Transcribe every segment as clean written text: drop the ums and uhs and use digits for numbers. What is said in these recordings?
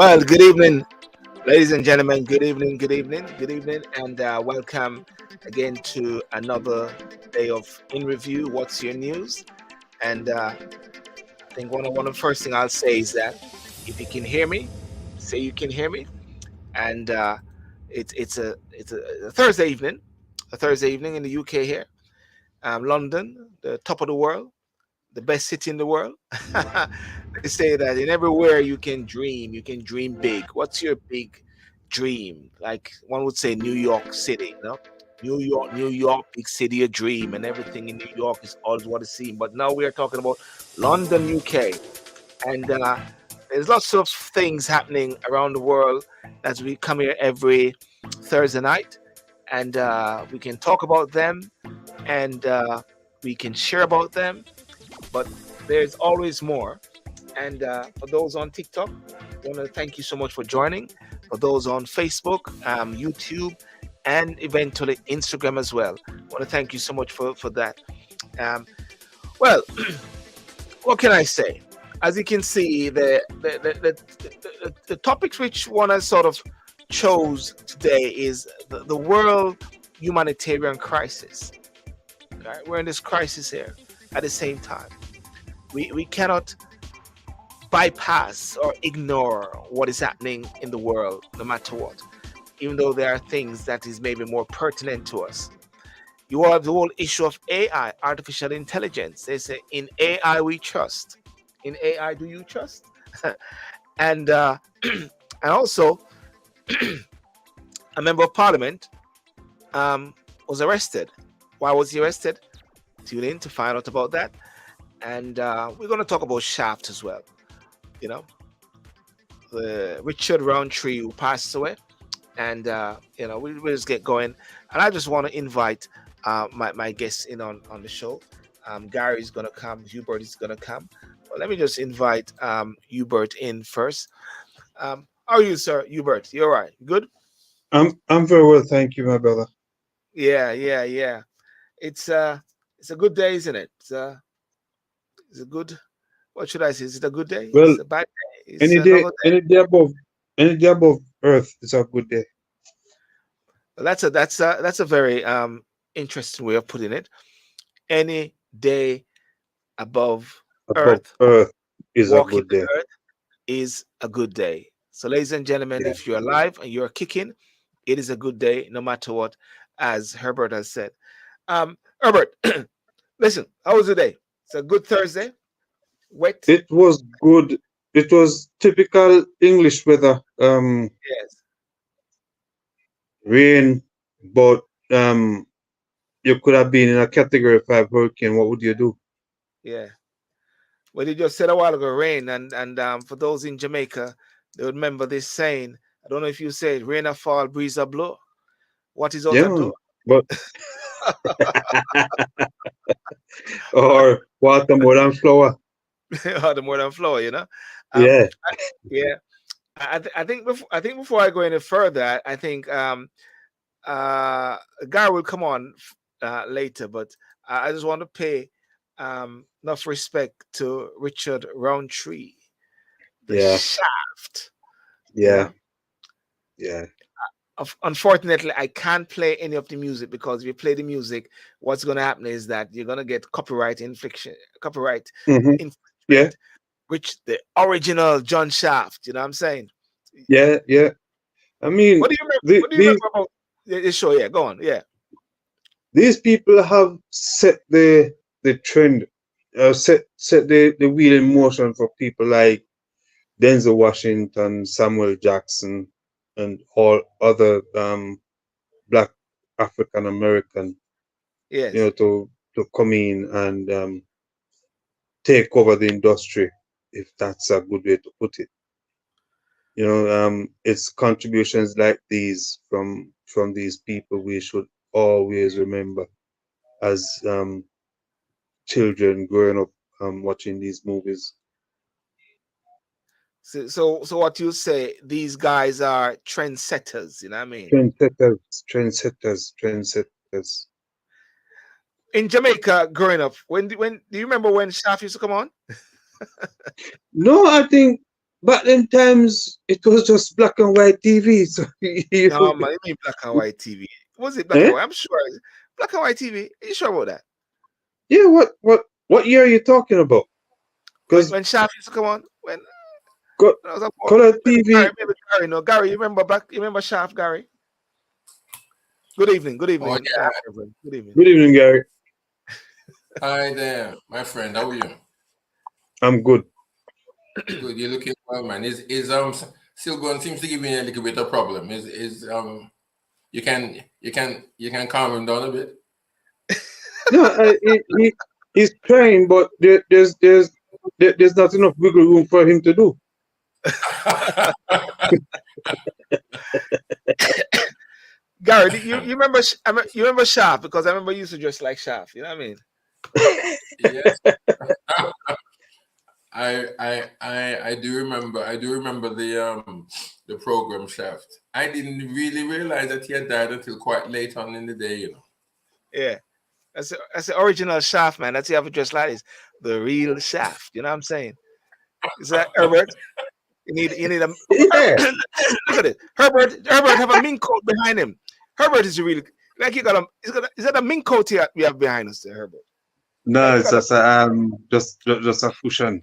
Well, good evening, ladies and gentlemen. Good evening, good evening, good evening, and welcome again to another day of In Review. What's your news? And I think one of the first thing I'll say is that if you can hear me, say you can hear me. And it's a Thursday evening, in the UK here, London, the top of the world, the best city in the world. They say that in everywhere you can dream big. What's your big dream? Like one would say New York City, you know? New York, big city of dream, and everything in New York is always what it seems. But now we are talking about London, UK, and there's lots of things happening around the world as we come here every Thursday night, and we can talk about them, and we can share about them, but there's always more. And for those on TikTok, I want to thank you so much for joining. For those on Facebook, YouTube, and eventually Instagram as well, I want to thank you so much for that. Um, well, what can I say? As you can see, the topics which one has sort of chose today is the world humanitarian crisis. Right? We're in this crisis here at the same time. We cannot bypass or ignore what is happening in the world, no matter what, even though there are things that is maybe more pertinent to us. You have the whole issue of AI, artificial intelligence. They say, in AI we trust. In AI, do you trust? and and also, a member of parliament was arrested. Why was he arrested? Tune in to find out about that. And we're going to talk about Shaft as well. You know, the Richard Roundtree who passed away, and we'll just get going. And I just want to invite my guests in on the show. Gary's gonna come, Hubert is gonna come. But let me just invite Hubert in first. How are you, sir? Hubert, you all right? Good? I'm very well, thank you, my brother. Yeah. It's a good day, isn't it? It's a good. What should I say? Is it a good day? Well, It's a bad day. It's any day, another day. any day above, any day above Earth is a good day. Well, that's a very interesting way of putting it. Any day above Above Earth, Earth is a walking good the day. Earth is a good day. So, ladies and gentlemen, Yeah. if you're alive and you're kicking, it is a good day, no matter what, as Herbert has said. Herbert, listen, how was the day? It's a good Thursday. Wet. It was good. It was typical English weather. Yes. Rain, but you could have been in a Category 5 hurricane. What would you do? Yeah. Well, you just said a while ago, rain, and for those in Jamaica, they would remember this saying. I don't know if you said, "Rain a fall, breeze a blow." What is out Yeah, a man. door? But or watermelon flower. Or the more than floor, you know. Um, Yeah. yeah, I think before I go any further, I think Garry will come on later, but I just want to pay enough respect to Richard Roundtree, the Yeah. Shaft. You Yeah. know, Yeah. unfortunately, I can't play any of the music because if you play the music, what's going to happen is that you're going to get copyright Hmm. Yeah. infringement, which the original John Shaft. You know what I'm saying? Yeah. Yeah. I mean, What do you remember? the, What do you these remember about the show? Yeah, go on. Yeah, these people have set the trend, set the wheel in motion for people like Denzel Washington, Samuel Jackson, and all other Black African American, yes. to come in and take over the industry, if that's a good way to put it. It's contributions like these from these people we should always remember as children growing up watching these movies. So what you say? These guys are trendsetters. You know what I mean? Trendsetters. In Jamaica, growing up, when do you remember when Shaft used to come on? No, I think. back then times it was just black and white TV. So No, man, it mean black and white TV. Was it black and eh? white? I'm sure it's black and white TV. Are you sure about that? Yeah, what year are you talking about? Because When Shaft used to come on, co- when I was a boy, color Gary, TV. maybe Gary, no, Gary, you remember back? You remember Shaft, Gary? Good Oh evening, yeah. Reverend. Good evening. Good evening, Gary. Hi there, my friend. How are you? I'm good. Good. You're looking well, man. Is Sylbourne seems to give me a little bit of problem. Is you can calm him down a bit. No, he's trying, but there's not enough wiggle room for him to do. Gary, you remember you remember Shaft because I remember you used to dress like Shaft. You know what I mean? Yes. I do remember the program Shaft. I didn't really realize that he had died until quite late on in the day, you know. Yeah, that's the original Shaft, man. That's the other dress like this, the real Shaft. You know what I'm saying? Is that Herbert? You need a Yeah. look at it. Herbert have a mink coat behind him. Herbert is really like you got a is that a mink coat here we have behind us there, Herbert? Like No, you it's got a just just a cushion.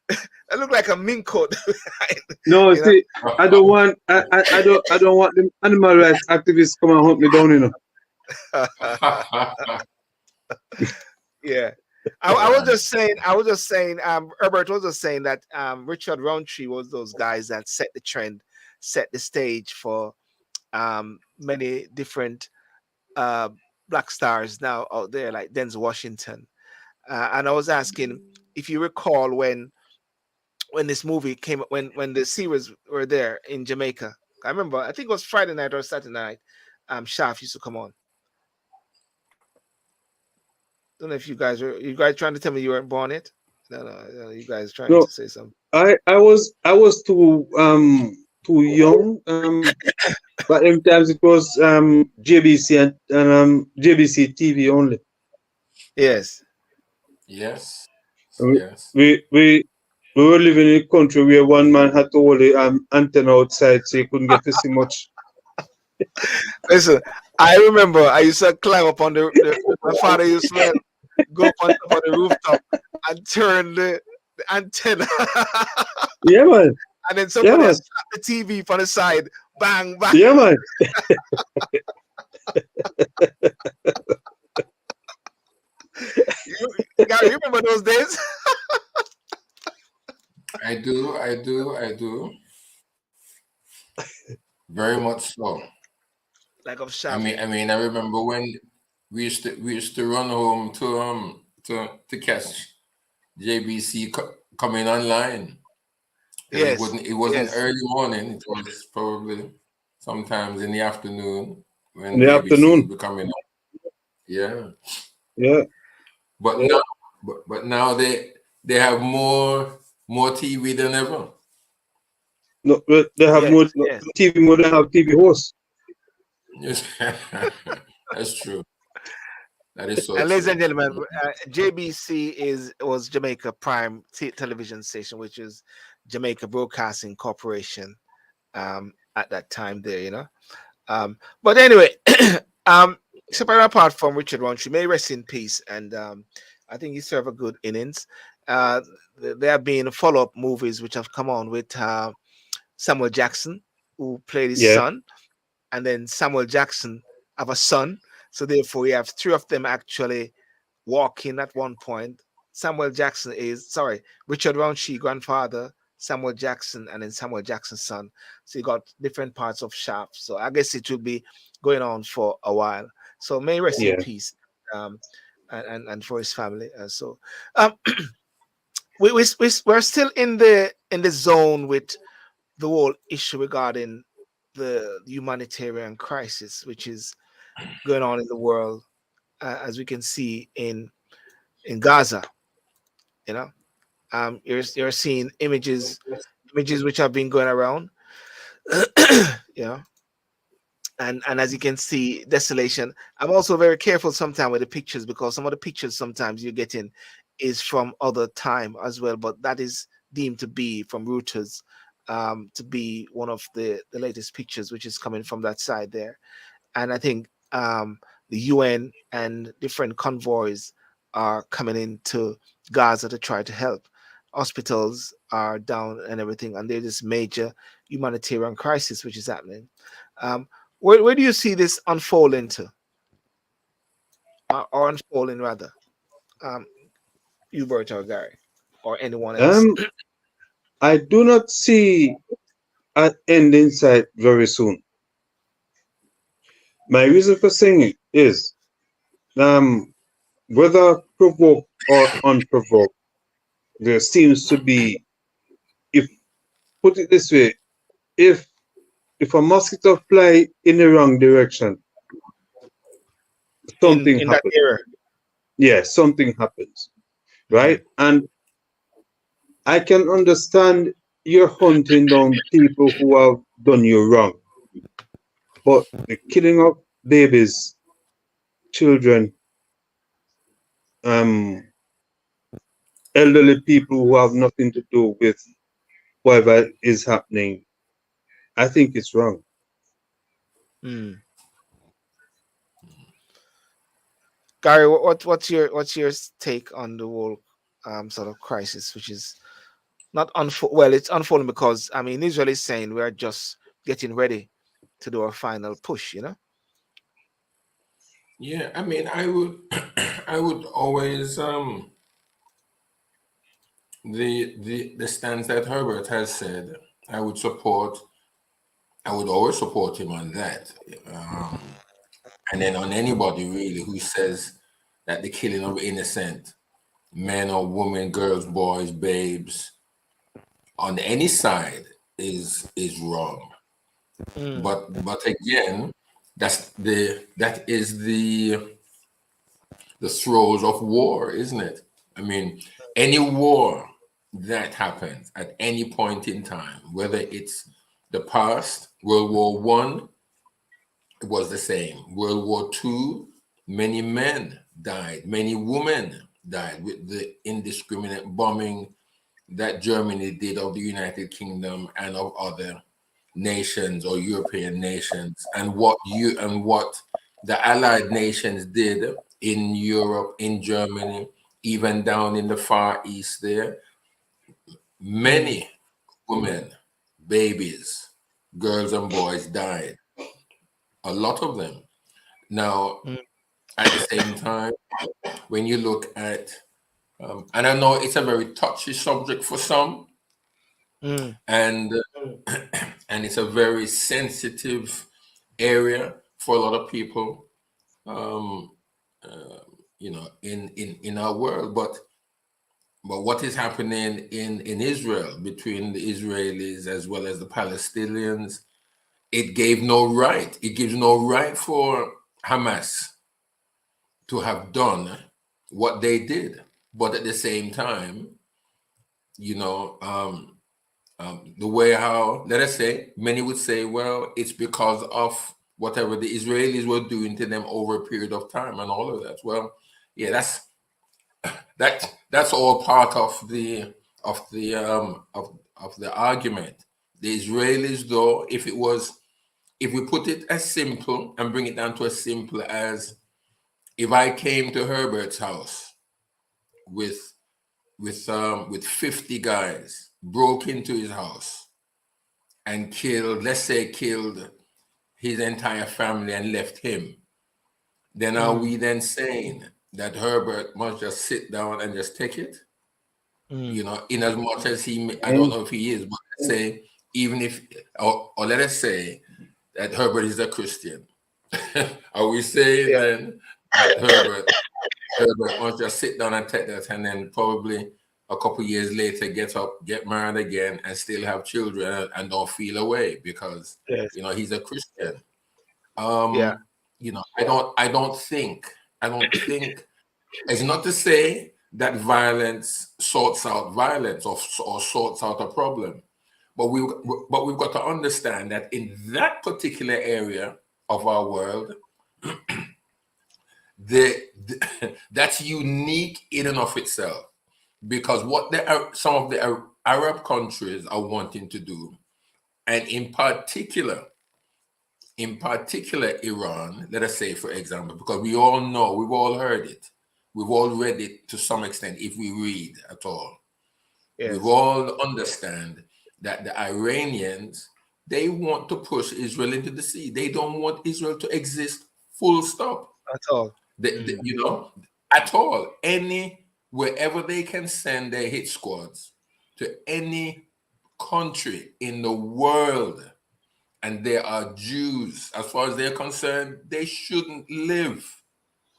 that look like a mink coat behind, No, you know. see, I don't want the animal rights activists come and hunt me down, you know. Yeah. Yeah. I was just saying, Herbert was just saying that Richard Roundtree was those guys that set the trend, set the stage for many different uh black stars now out there, like Denzel Washington. And I was asking if you recall when this movie came when the series were there in Jamaica. I remember I think it was Friday night or Saturday night. Shaft used to come on. Don't know if you guys trying to tell me you weren't born yet. No, no, you guys trying No, to say something. I was too young. But in times it was JBC and JBC TV only. Yes. Yes. We Yes. we we we were living in a country where one man had to hold the antenna outside so he couldn't get to see much. Listen, I remember I used to climb up on my father used to go up on top of the rooftop and turn the antenna, Yeah, man. and then Yeah, somebody man. has slapped the TV from the side, bang, bang. Yeah, man. You remember those days? I do, I do, I do. Very much so. Like of I Shaft. mean, I mean, I remember when we used to run home to catch JBC coming online because it Yes, wasn't it wasn't yes. early morning. It was probably sometimes in the afternoon In when the JBC afternoon. would be coming on. Yeah, Yeah. but now but now they have more TV than ever. No, they have Yes, more yes. TV more than have TV hosts. Yes, that's true. That is so And ladies true. and gentlemen, JBC was Jamaica Prime television station, which is Jamaica Broadcasting Corporation. At that time, there, you know. But anyway, um, separate apart from Richard Roundtree, may he rest in peace, and I think he served a good innings. Uh, there have been follow-up movies which have come on with Samuel Jackson, who played his Yeah. son, and then Samuel Jackson have a son. So therefore, we have three of them actually walking at one point. Richard Roundtree grandfather, Samuel Jackson, and then Samuel Jackson's son. So you got different parts of Shaft. So I guess it will be going on for a while. So may he rest in Yeah. peace, um, and for his family. Um, we're still in the zone with the whole issue regarding the humanitarian crisis, which is going on in the world, as we can see in Gaza. You know, you're seeing images which have been going around. You know, and as you can see, desolation. I'm also very careful sometimes with the pictures because some of the pictures sometimes you're getting is from other time as well, but that is deemed to be from Reuters to be one of the latest pictures, which is coming from that side there. And I think the UN and different convoys are coming into Gaza to try to help. Hospitals are down and everything, and there's this major humanitarian crisis which is happening. Um, where do you see this unfolding to, or unfolding rather, um, Hubert or Gary, or anyone else? Um, I do not see an end in sight very soon. My reason for saying it is, um, whether provoked or unprovoked, there seems to be, if put it this way, if if a mosquito fly in the wrong direction, something In that happens. era? Yeah, something happens, Mm, right? And I can understand you're hunting down people who have done you wrong, but the killing of babies, children, um, elderly people who have nothing to do with whatever is happening, I think it's wrong. mm. Gary, what's your take on the whole sort of crisis, which is not unfold? Well, it's unfolding because I mean Israel is saying we are just getting ready to do our final push. You know. Yeah, I mean, I would, I would always the stance that Herbert has said. I would support. I would always support him on that. And then on anybody really who says that the killing of innocent men or women, girls, boys, babes, on any side is wrong. Mm, But again, that is the throes of war, isn't it? I mean, any war that happens at any point in time, whether it's the past, World War One, it was the same. World War Two, many men died, many women died with the indiscriminate bombing that Germany did of the United Kingdom and of other nations or European nations, and what the Allied nations did in Europe, in Germany, even down in the Far East there. mm, Many women, babies, girls and boys died. A lot of them. Now, mm, at the same time, when you look at, and I know it's a very touchy subject for some, mm, and and it's a very sensitive area for a lot of people, um, in our world. But what is happening in Israel between the Israelis as well as the Palestinians, it gave no right. It gives no right for Hamas to have done what they did. But at the same time, you know, the way how, let us say, many would say, well, it's because of whatever the Israelis were doing to them over a period of time and all of that. Well, yeah, that's all part of the argument. The Israelis, though, if we put it as simple and bring it down to as simple as if I came to Herbert's house with with 50 guys, broke into his house and killed, let's say killed his entire family and left him, then are mm, we then saying that Herbert must just sit down and just take it? mm. You know, in as much as I don't And know if he is, but let's say, even if, or let us say that Herbert is a Christian, are we saying Yeah. then that Herbert must just sit down and take that, and then probably a couple years later get up, get married again, and still have children and don't feel away because Yes. he's a Christian? Yeah. Um, I don't think it's not to say that violence sorts out violence or sorts out a problem, but we've got to understand that in that particular area of our world, that's unique in and of itself, because what some of the Arab countries are wanting to do, and in particular Iran, let us say, for example, because we all know, we've all heard it, we've all read it to some extent, if we read at all. We've Yes, all understand that the Iranians, they want to push Israel into the sea. They don't want Israel to exist, full stop. at all. You know, at all. Wherever they can send their hit squads to any country in the world, and there are Jews, as far as they're concerned, they shouldn't live.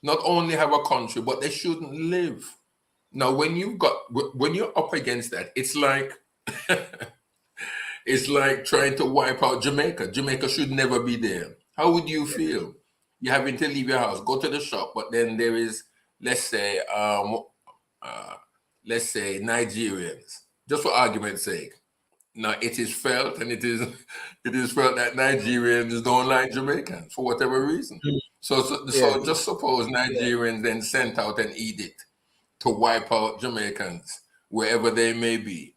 Not only have a country, but they shouldn't live. Now, when you're up against that, it's like it's like trying to wipe out Jamaica. Jamaica should never be there. How would you feel? You're having to leave your house, go to the shop, but then there is, let's say, Nigerians, just for argument's sake. Now it is felt, and it is felt that Nigerians don't like Jamaicans for whatever reason. Yeah, So just suppose Nigerians then sent out an edict to wipe out Jamaicans wherever they may be,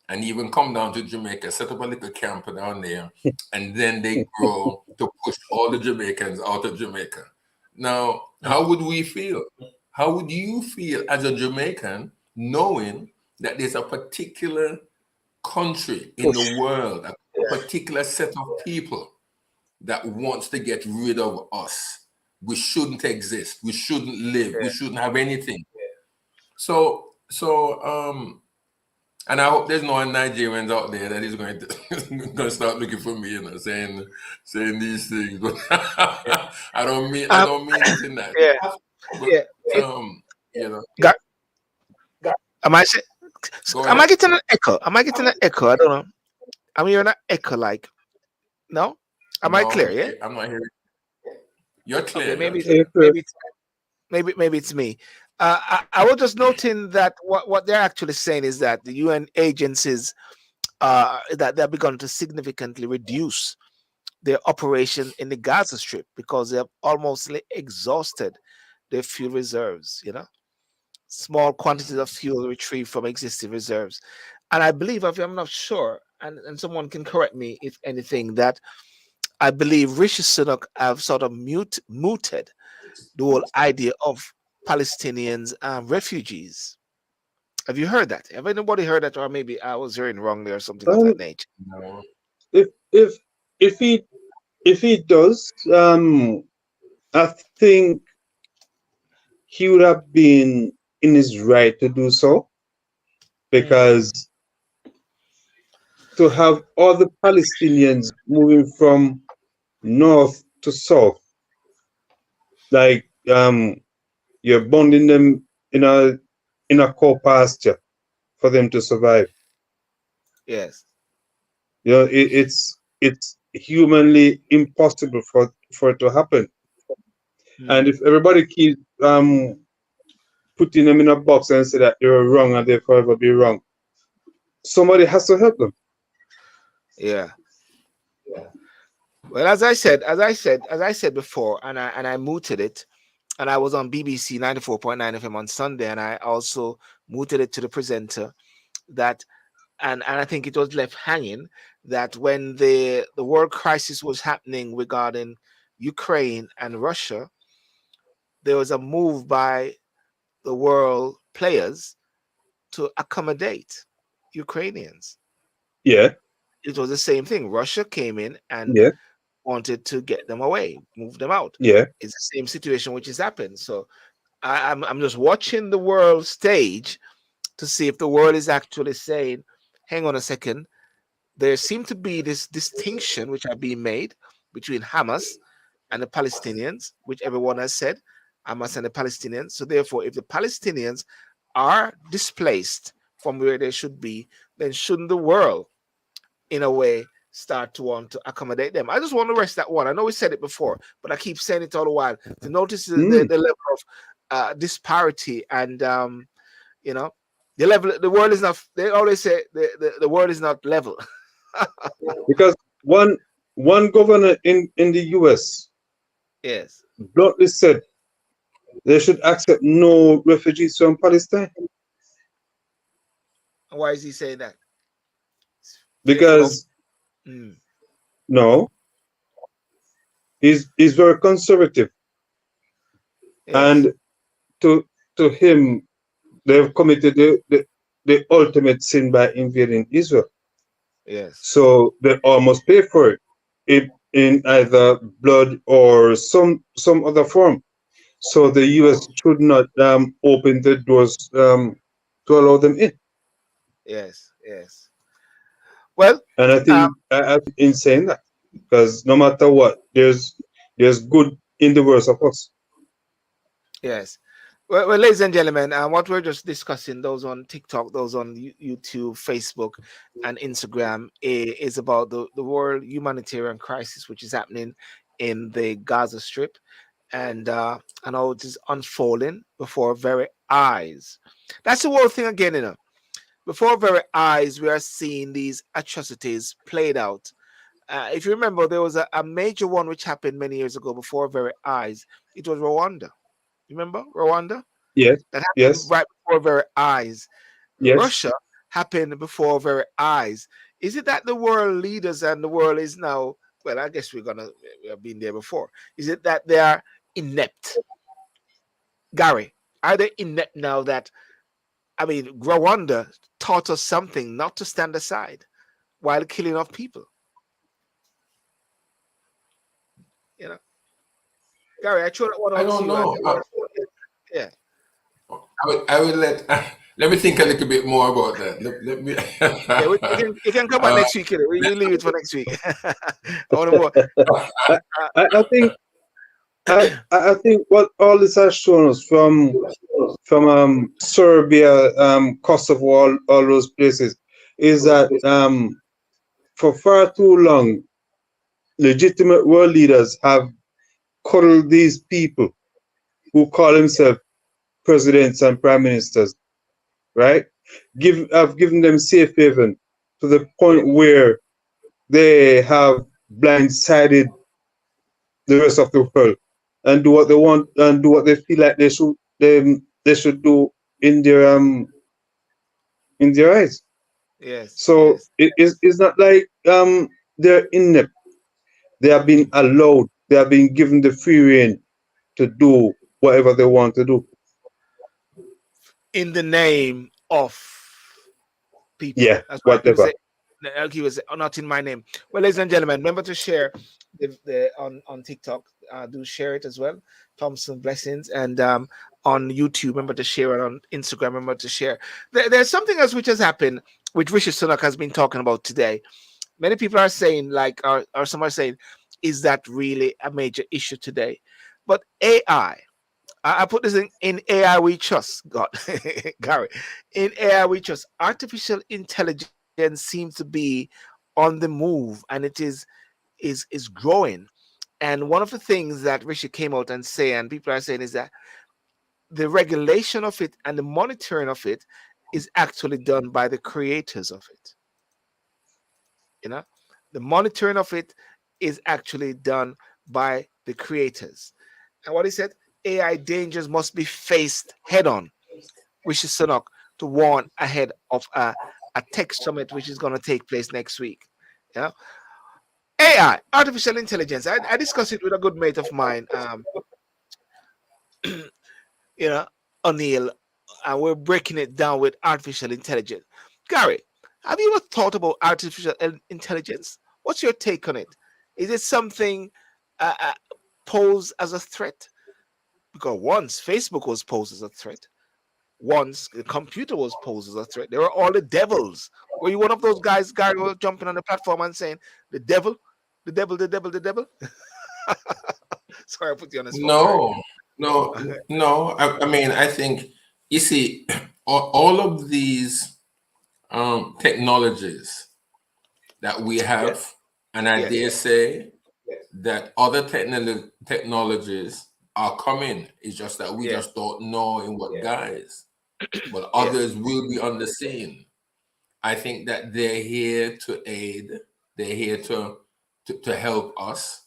and even come down to Jamaica, set up a little camp down there, and then they grow to push all the Jamaicans out of Jamaica. Now, how would we feel? How would you feel as a Jamaican knowing that there's a particular country in push. the world, a Yeah, particular set of people that wants to get rid of us? We shouldn't exist. We shouldn't live. We yeah, shouldn't have anything. So, and I hope there's no Nigerians out there that is going to going to start looking for me, saying these things. But yeah. I Um, don't mean it in that. yeah, But yeah. It, you know, got, am I say- go am I ahead. getting an echo? Am I getting an echo? I don't know. I'm hearing an echo. Like, no. Am I clear? No, Yeah. I'm not hearing. You're Okay. clear. You're Maybe it's clear. April. maybe it's maybe it's me. I was just noting that what they're actually saying is that the UN agencies that they're begun to significantly reduce their operation in the Gaza Strip because they have almost exhausted their fuel reserves. Small quantities of fuel retrieved from existing reserves, and I believe, if I'm not sure, and someone can correct me if anything, that I believe Rishi Sunak have sort of mooted the whole idea of Palestinians and refugees. Have you heard that? Have anybody heard that? Or maybe I was hearing wrongly or something of that Um, nature. No. if if if he if he does, I think he would have been in his right to do so, Mm, because to have all the Palestinians moving from north to south, like you're bonding them in a co-pasture for them to survive. yes. It's humanly impossible for it to happen. And Mm, if everybody keeps putting them in a box and say that they're wrong and they'll forever be wrong, somebody has to help them. yeah. Well, as I said before, and I mooted it, and I was on BBC 94.9 FM on Sunday, and I also mooted it to the presenter that, and I think it was left hanging that when the world crisis was happening regarding Ukraine and Russia, there was a move by the world players to accommodate Ukrainians. Yeah, It was the same thing. Russia came in and yeah, wanted to get them away, move them out. yeah. It's the same situation which has happened. So I'm just watching the world stage to see if the world is actually saying, hang on a second, there seems to be this distinction which are being made between Hamas and the Palestinians, which everyone has said, Hamas and the Palestinians. So therefore, if the Palestinians are displaced from where they should be, then shouldn't the world, in a way, start to want to accommodate them? I just want to rest that one. I know we said it before, but I keep saying it all the while to notice the, Mm. the level of disparity and you know the level. The world is not. They always say the world is not level. Because one governor in the US Yes. bluntly said they should accept no refugees from Palestine. And why is he saying that? about because mm, no, he's very conservative, yes, and to him they've committed the ultimate sin by invading Israel. yes, So they almost pay for it in either blood or some other form. So the U.S. should not open the doors to allow them in. yes, yes. Well, And I um, think I think in saying that, because no matter what, there's good in the worst of us. yes. Well, ladies and gentlemen, what we're just discussing, those on TikTok, those on YouTube, Facebook, and Instagram, is about the world humanitarian crisis which is happening in the Gaza Strip, and how it is unfolding before our very eyes. That's the whole thing again, you know. Before our very eyes, we are seeing these atrocities played out. If you remember, there was a major one which happened many years ago before our very eyes. It was Rwanda. You remember Rwanda? Yes, That happened yes, right before our very eyes. yes. Russia happened before our very eyes. Is it that the world leaders and the world is now, well, I guess we have been there before. Is it that they are inept? Gary, are they inept now that, I mean, Rwanda taught us something not to stand aside while killing off people? You know, Gary, I throw that one I out to don't you. know. Yeah, I will let let me think a little bit more about that. Let me. yeah, you can come back uh, next week. You know, we leave it for next week. I want to more. I, Uh, I think I think what all this has shown us from Serbia, Kosovo, all those places, is that for far too long, legitimate world leaders have coddled these people who call themselves presidents and prime ministers, right? I've given them safe haven to the yeah, point where they have blindsided the rest of the world and do what they want and do what they feel like they should do in their eyes. yes, So yes, it's not like they're inept. They are being allowed. They are being given the free rein to do whatever they want to do. in the name of people. Yeah, That's why people whatever. say, like he was not in my name. Well, ladies and gentlemen, remember to share the on TikTok. Do share it as well. Thompson blessings, and on YouTube, remember to share it. On Instagram, remember to share. There's something else which has happened, which Rishi Sunak has been talking about today. Many people are saying, like, or some are saying, is that really a major issue today? But AI, I put this in AI we trust, God, Gary. In AI we trust, artificial intelligence seems to be on the move, and it is growing. And one of the things that Rishi came out and say, and people are saying, is that the regulation of it and the monitoring of it is actually done by the creators of it. You know, the monitoring of it is actually done by the creators. And what he said, AI dangers must be faced head on, which is Sunak to warn ahead of a tech summit which is going to take place next week. Yeah, AI, artificial intelligence. I discussed it with a good mate of mine, you know, O'Neill, and we're breaking it down with artificial intelligence. Gary, have you ever thought about artificial intelligence? What's your take on it? Is it something posed as a threat? Because once Facebook was posed as a threat, once the computer was posed as a threat. There were all the devils. Were you one of those guys, Gary, who was jumping on the platform and saying, the devil, the devil, the devil, the devil? Sorry, I put you on the spot, Gary. no, no. I mean, I think you see, all of these technologies that we Yes, have, and I yes, dare say that other technologies are coming. It's just that we yes, just don't know in what guise. But yes. others will be on the scene. I think that they're here to aid. They're here to help us.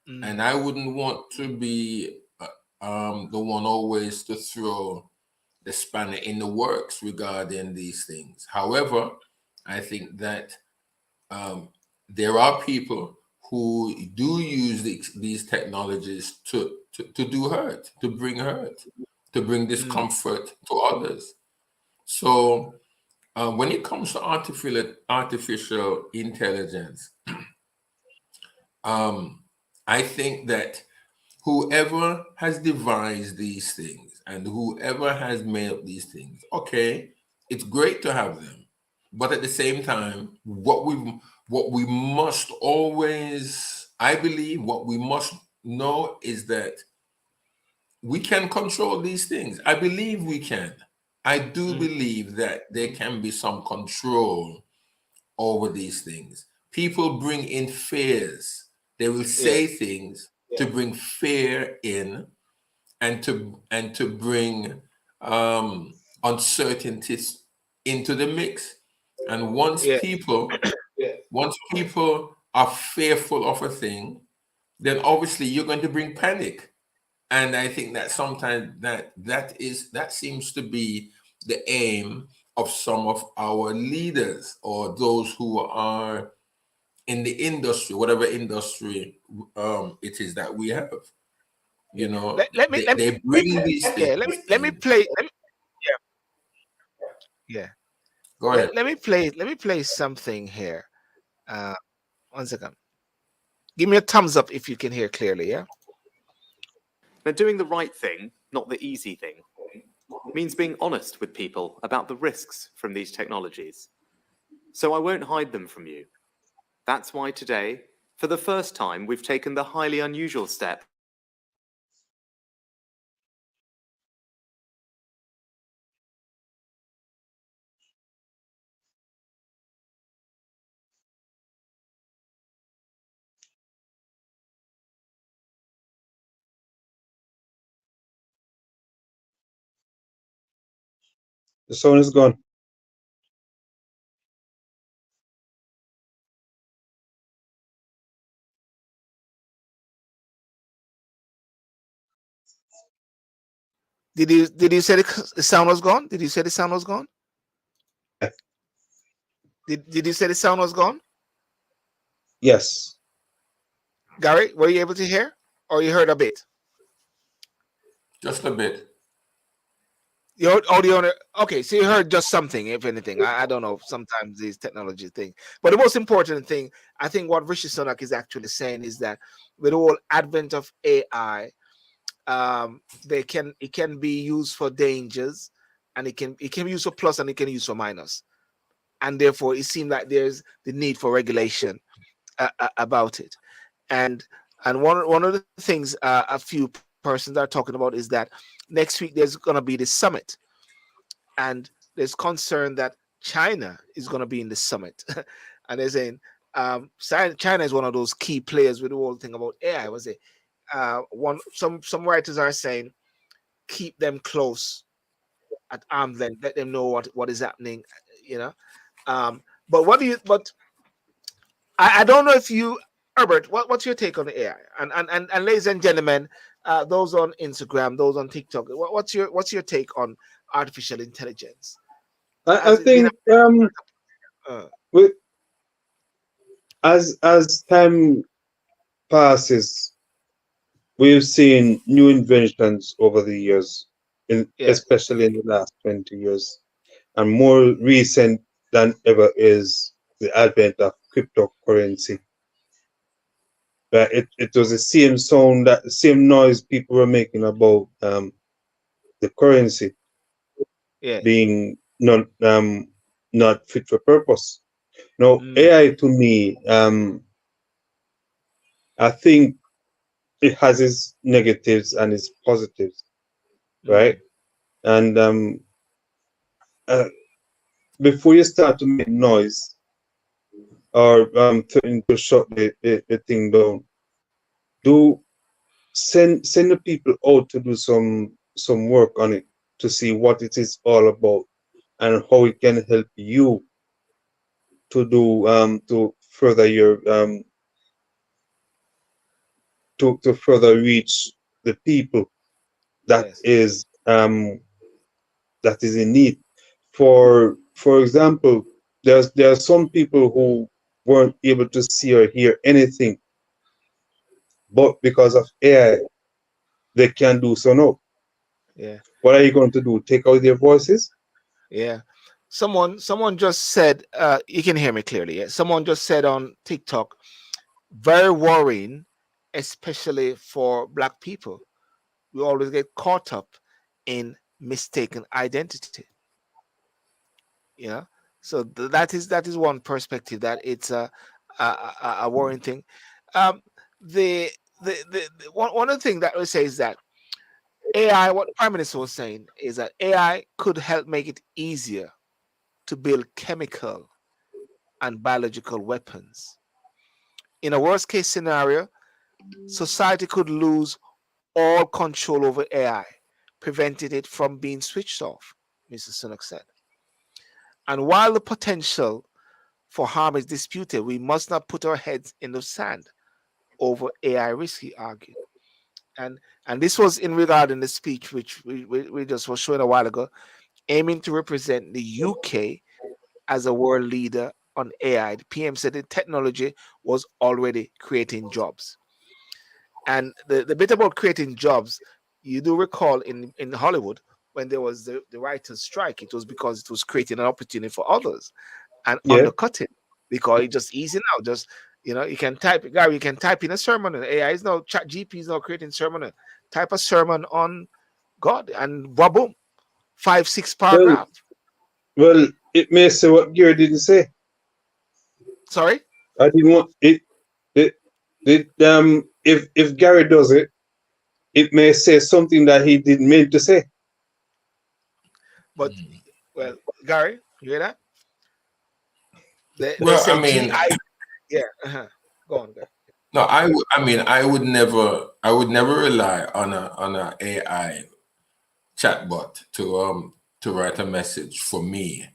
And Mm, I wouldn't want to be the one always to throw the spanner in the works regarding these things. However, I think that there are people who do use these technologies to do hurt, to bring discomfort to others. So when it comes to artificial intelligence, I think that whoever has devised these things and whoever has made up these things, okay, it's great to have them, but at the same time, what we must always, I believe, what we must know is that we can control these things. I believe we can. I do believe that there can be some control over these things. People bring in fears. They will say things to bring fear in and to bring uncertainties into the mix. And Yeah. once people are fearful of a thing, then obviously you're going to bring panic. And I think that sometimes that seems to be the aim of some of our leaders or those who are in the industry, whatever industry it is that we have. You know, they bring these things Let me in. play. Yeah. Go ahead. Let me play something here. Uh, 1 second. Give me a thumbs up if you can hear clearly. Yeah. Now, doing the right thing, not the easy thing, means being honest with people about the risks from these technologies. So I won't hide them from you. That's why today, for the first time, we've taken the highly unusual step The sound is gone. Did you say the sound was gone? Did you say the sound was gone? Yeah. Did you say the sound was gone? Yes. Garry, were you able to hear, or you heard a bit? Just a bit. You heard audio. Okay, so you heard just something, if anything. I don't know. Sometimes these technology thing, but the most important thing, I think, what Rishi Sunak is actually saying is that with the whole advent of AI, it can be used for dangers, and it can be used for plus, and it can be used for minus, and therefore it seems like there's the need for regulation about it. And one of the things a few persons are talking about is that next week there's going to be this summit, and there's concern that China is going to be in the summit, and they're saying China is one of those key players with the whole thing about AI. Was it some writers are saying keep them close at arm's length, let them know what is happening, you know. But what do you? But I don't know if you, Herbert, what's your take on the AI? And ladies and gentlemen, those on Instagram, those on TikTok, what's your take on artificial intelligence? I Has it been? think Uh, with as time passes, we've seen new inventions over the years, yeah, especially in the last 20 years. And more recent than ever is the advent of cryptocurrency. It was the same sound, that the same noise people were making about the currency yeah, being not fit for purpose. Now, mm, AI to me, I think it has its negatives and its positives, right? mm, And uh, before you start to make noise or to shut the thing down, do send the people out to do some work on it to see what it is all about and how it can help you to do to further your to further reach the people that yes, is that is in need. For example, there are some people who weren't able to see or hear anything, but because of AI, they can do so now. Yeah. What are you going to do? Take out their voices? Yeah. Someone just said, you can hear me clearly. Yeah. Someone just said on TikTok, very worrying, especially for black people. We always get caught up in mistaken identity. Yeah. So that is one perspective, that it's a worrying thing. Um, the one of the things that we say is that AI. What the Prime Minister was saying is that AI could help make it easier to build chemical and biological weapons. In a worst case scenario, society could lose all control over AI, preventing it from being switched off, Mr. Sunak said. And while the potential for harm is disputed, we must not put our heads in the sand over AI risk, he argued. And and this was in regard in the speech which we just was showing a while ago, aiming to represent the UK as a world leader on AI. The PM said the technology was already creating jobs. And the bit about creating jobs, you do recall in Hollywood when there was the writers' strike, it was because it was creating an opportunity for others and Yeah. undercutting, because it's just easy now. Just you can type, Gary, you can type in a sermon, and AI is now chat GP is now creating sermon. Type a sermon on God and boom, 5-6 Well, paragraph. well, it may say what Gary didn't say. Sorry, I didn't want it. It, if Gary does it, it may say something that he didn't mean to say. but well, Gary, you hear that? They Well, I say mean, GI. Yeah, go on, Gary. no, I mean, I would never rely on a AI chatbot to write a message for me.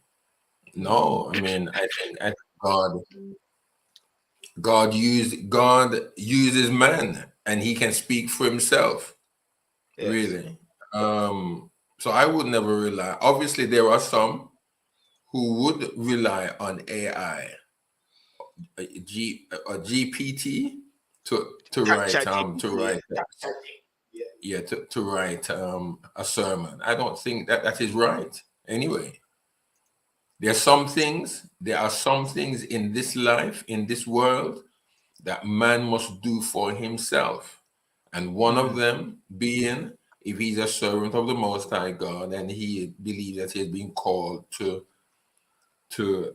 No, I mean, I think God uses man, and he can speak for himself. Yes, Really. So I would never rely. Obviously, there are some who would rely on AI, a GPT to write chat GPT. to write a sermon. I don't think that is right. Anyway, there are some things in this life, in this world, that man must do for himself. And one of Mm, them being, if he's a servant of the Most High God and he believes that he has been called to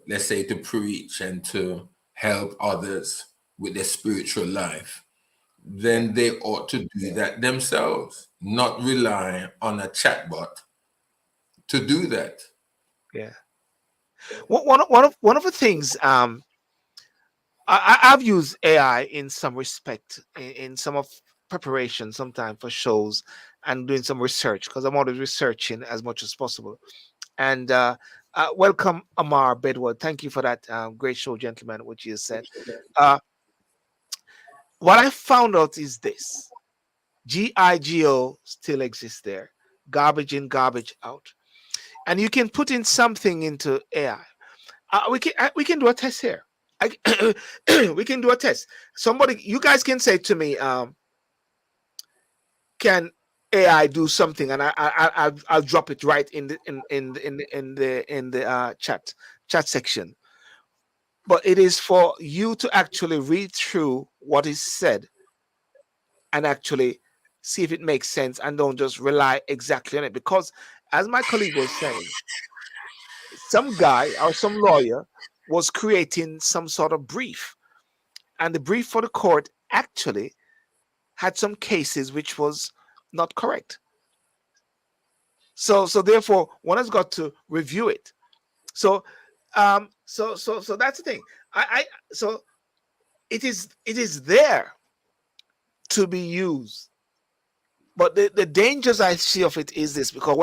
let's say to preach and to help others with their spiritual life, yeah, then they ought to do that themselves, not rely on a chatbot to do that. yeah. One of the things, I've used AI in some respect in some of preparation, sometimes for shows and doing some research, because I'm always researching as much as possible. And welcome, Amar Bedward. Thank you for that great show, gentlemen, which you said. Uh, what I found out is this: GIGO still exists there, garbage in, garbage out, and you can put in something into AI. We can do a test here. I, we can do a test. Somebody, you guys can say to me, can AI do something, and I'll drop it right in the chat section. But it is for you to actually read through what is said and actually see if it makes sense, and don't just rely exactly on it. Because, as my colleague was saying, some guy or some lawyer was creating some sort of brief, and the brief for the court actually had some cases which was not correct. So therefore one has got to review it. So so that's the thing. I so it is there to be used. But the dangers I see of it is this, because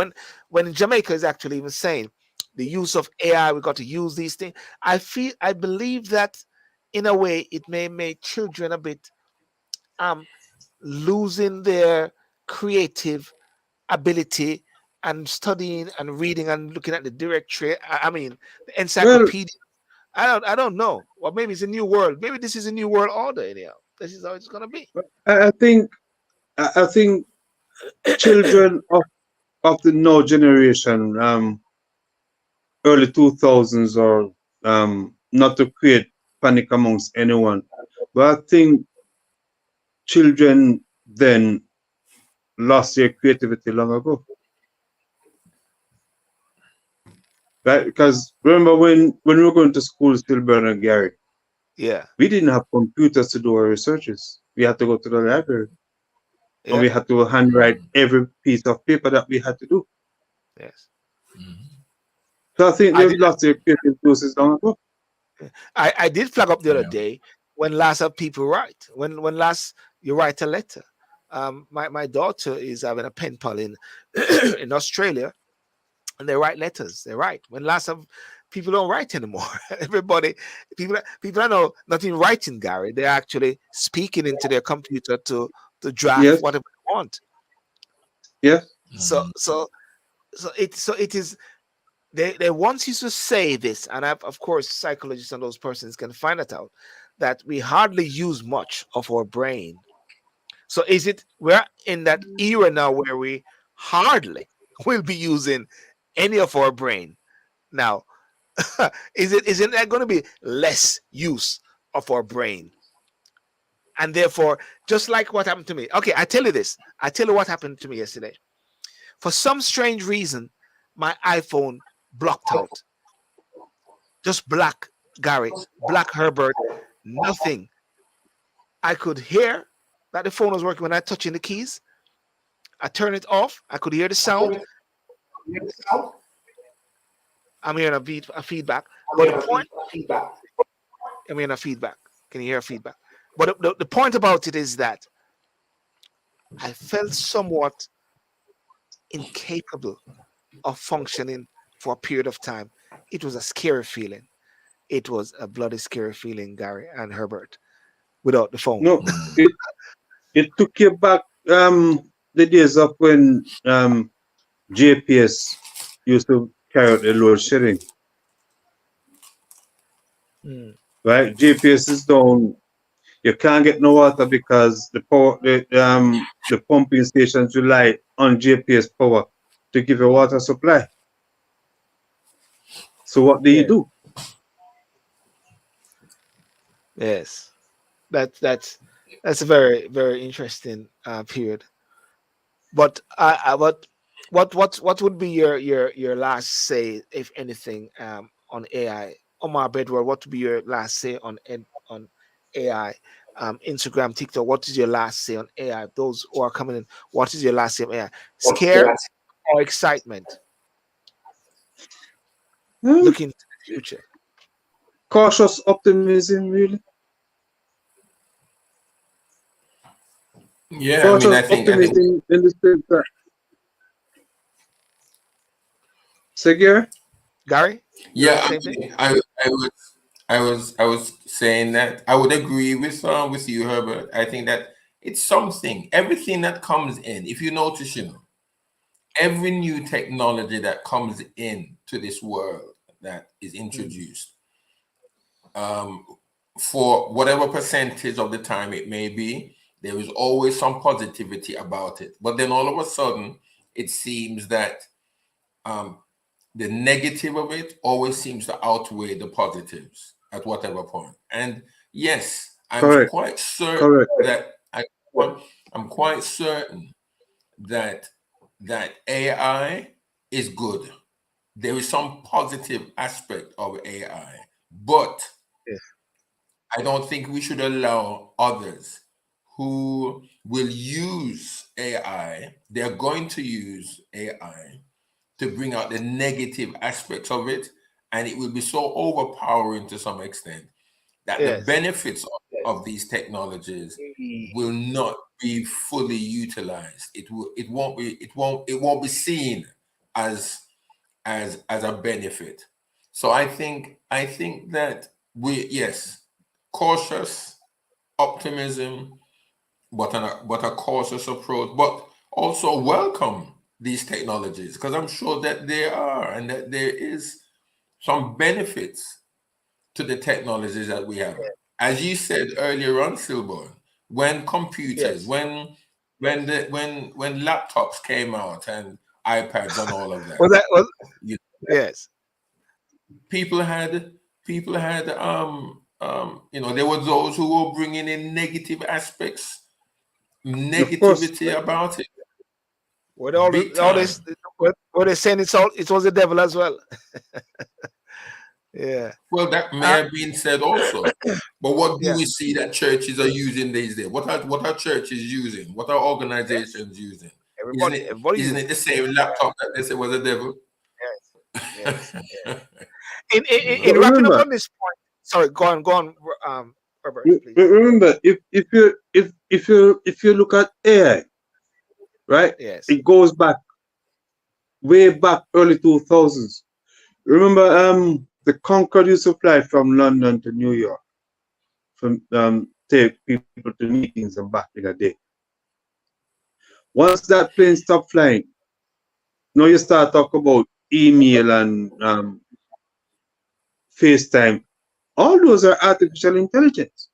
when Jamaica is actually even saying the use of AI, we got to use these things. I believe that in a way it may make children a bit um losing their creative ability and studying and reading and looking at the directory. I mean, the Well, encyclopedia. I don't know. Or maybe it's a new world. Maybe this is a new world order. Anyhow, this is how it's gonna be. I think I think children of the now generation, early 2000s, or not to create panic amongst anyone, but I think children then lost their creativity long ago. Right? Because remember when we were going to school, Sylbourne and Garry, Yeah, we didn't have computers to do our researches. We had to go to the library and yeah, we had to handwrite every piece of paper that we had to do. yes. So I think I they've did. lost their creative juices long ago. I did flag up the other Yeah. day when last of people write. When last you write a letter. My daughter is having a pen pal in in Australia, and they write letters. They write. When last of people don't write anymore. Everybody, people I know not even writing, Gary. They're actually speaking into their computer to draft Yes, whatever they want. yes. So so so it is. They want you to say this, and of course psychologists and those persons can find it out that we hardly use much of our brain. So is it we're in that era now where we hardly will be using any of our brain now? Isn't that going to be less use of our brain? And therefore, just like what happened to me. Okay, I tell you this. I tell you what happened to me yesterday. For some strange reason, my iPhone blocked out. Just black Gary, black Herbert, nothing. I could hear that the phone was working when I touching the keys. I turn it off. I could hear the sound. I'm hearing a feedback. But the point, I'm hearing a feedback. Can you hear a feedback? But the point about it is that I felt somewhat incapable of functioning for a period of time. It was a scary feeling. It was a bloody scary feeling, Gary and Herbert, without the phone. No, it took you back the days of when JPS used to carry out the load shedding. Mm. Right? JPS is down. You can't get no water because the pumping stations rely on JPS power to give you water supply. So what do you Yeah. do? Yes. That's a very very interesting period. But what would be your last say, if anything, on AI? Omar Bedwell, what would be your last say on AI? Instagram, TikTok. What is your last say on AI? Those who are coming in, what is your last say on AI? Scare or excitement? Hmm? Looking to the future. Cautious optimism, really. Yeah, I mean, Cautious optimism in the sense that, Segura? Gary, you yeah, I same thing. mean, I was saying that I would agree with you, Herbert. I think that it's something. Everything that comes in, if you notice, every new technology that comes in to this world that is Mm. introduced, for whatever percentage of the time it may be, there is always some positivity about it. But then all of a sudden, it seems that um, the negative of it always seems to outweigh the positives at whatever point. And yes, I'm Correct, quite certain correct. that I'm quite certain that AI is good. There is some positive aspect of AI, but Yes. I don't think we should allow others who will use AI, they're going to use AI to bring out the negative aspects of it, and it will be so overpowering to some extent that the Yes. benefits of these technologies will not be fully utilized. It won't be seen as as a benefit. So I think that we yes, cautious optimism, but a cautious approach, but also welcome these technologies because I'm sure that there are and that there is some benefits to the technologies that we have. As you said earlier on, Sylbourne, when computers, Yes. when laptops came out and iPads and all of that, Was that was you yes. people had there were those who were bringing in negative aspects, Of course. negativity about it, With all big all time. this, what they saying, it was the devil as well. Yeah. Well, that may Uh, have been said also. But what do yeah. we see that churches are using these days? What are churches using? What are Yes. organizations using? Isn't it Everybody isn't uses it the it. same laptop that they said was the devil? Yes. Yes. In But wrapping up remember, on this point, sorry, go on, Robert, please. remember, if you look at AI, right? Yes. It goes back way back early 2000s. Remember, the Concorde used to fly from London to New York, from take people to meetings and back in the day. Once that plane stopped flying, now you start talking about email and FaceTime. All those are artificial intelligence.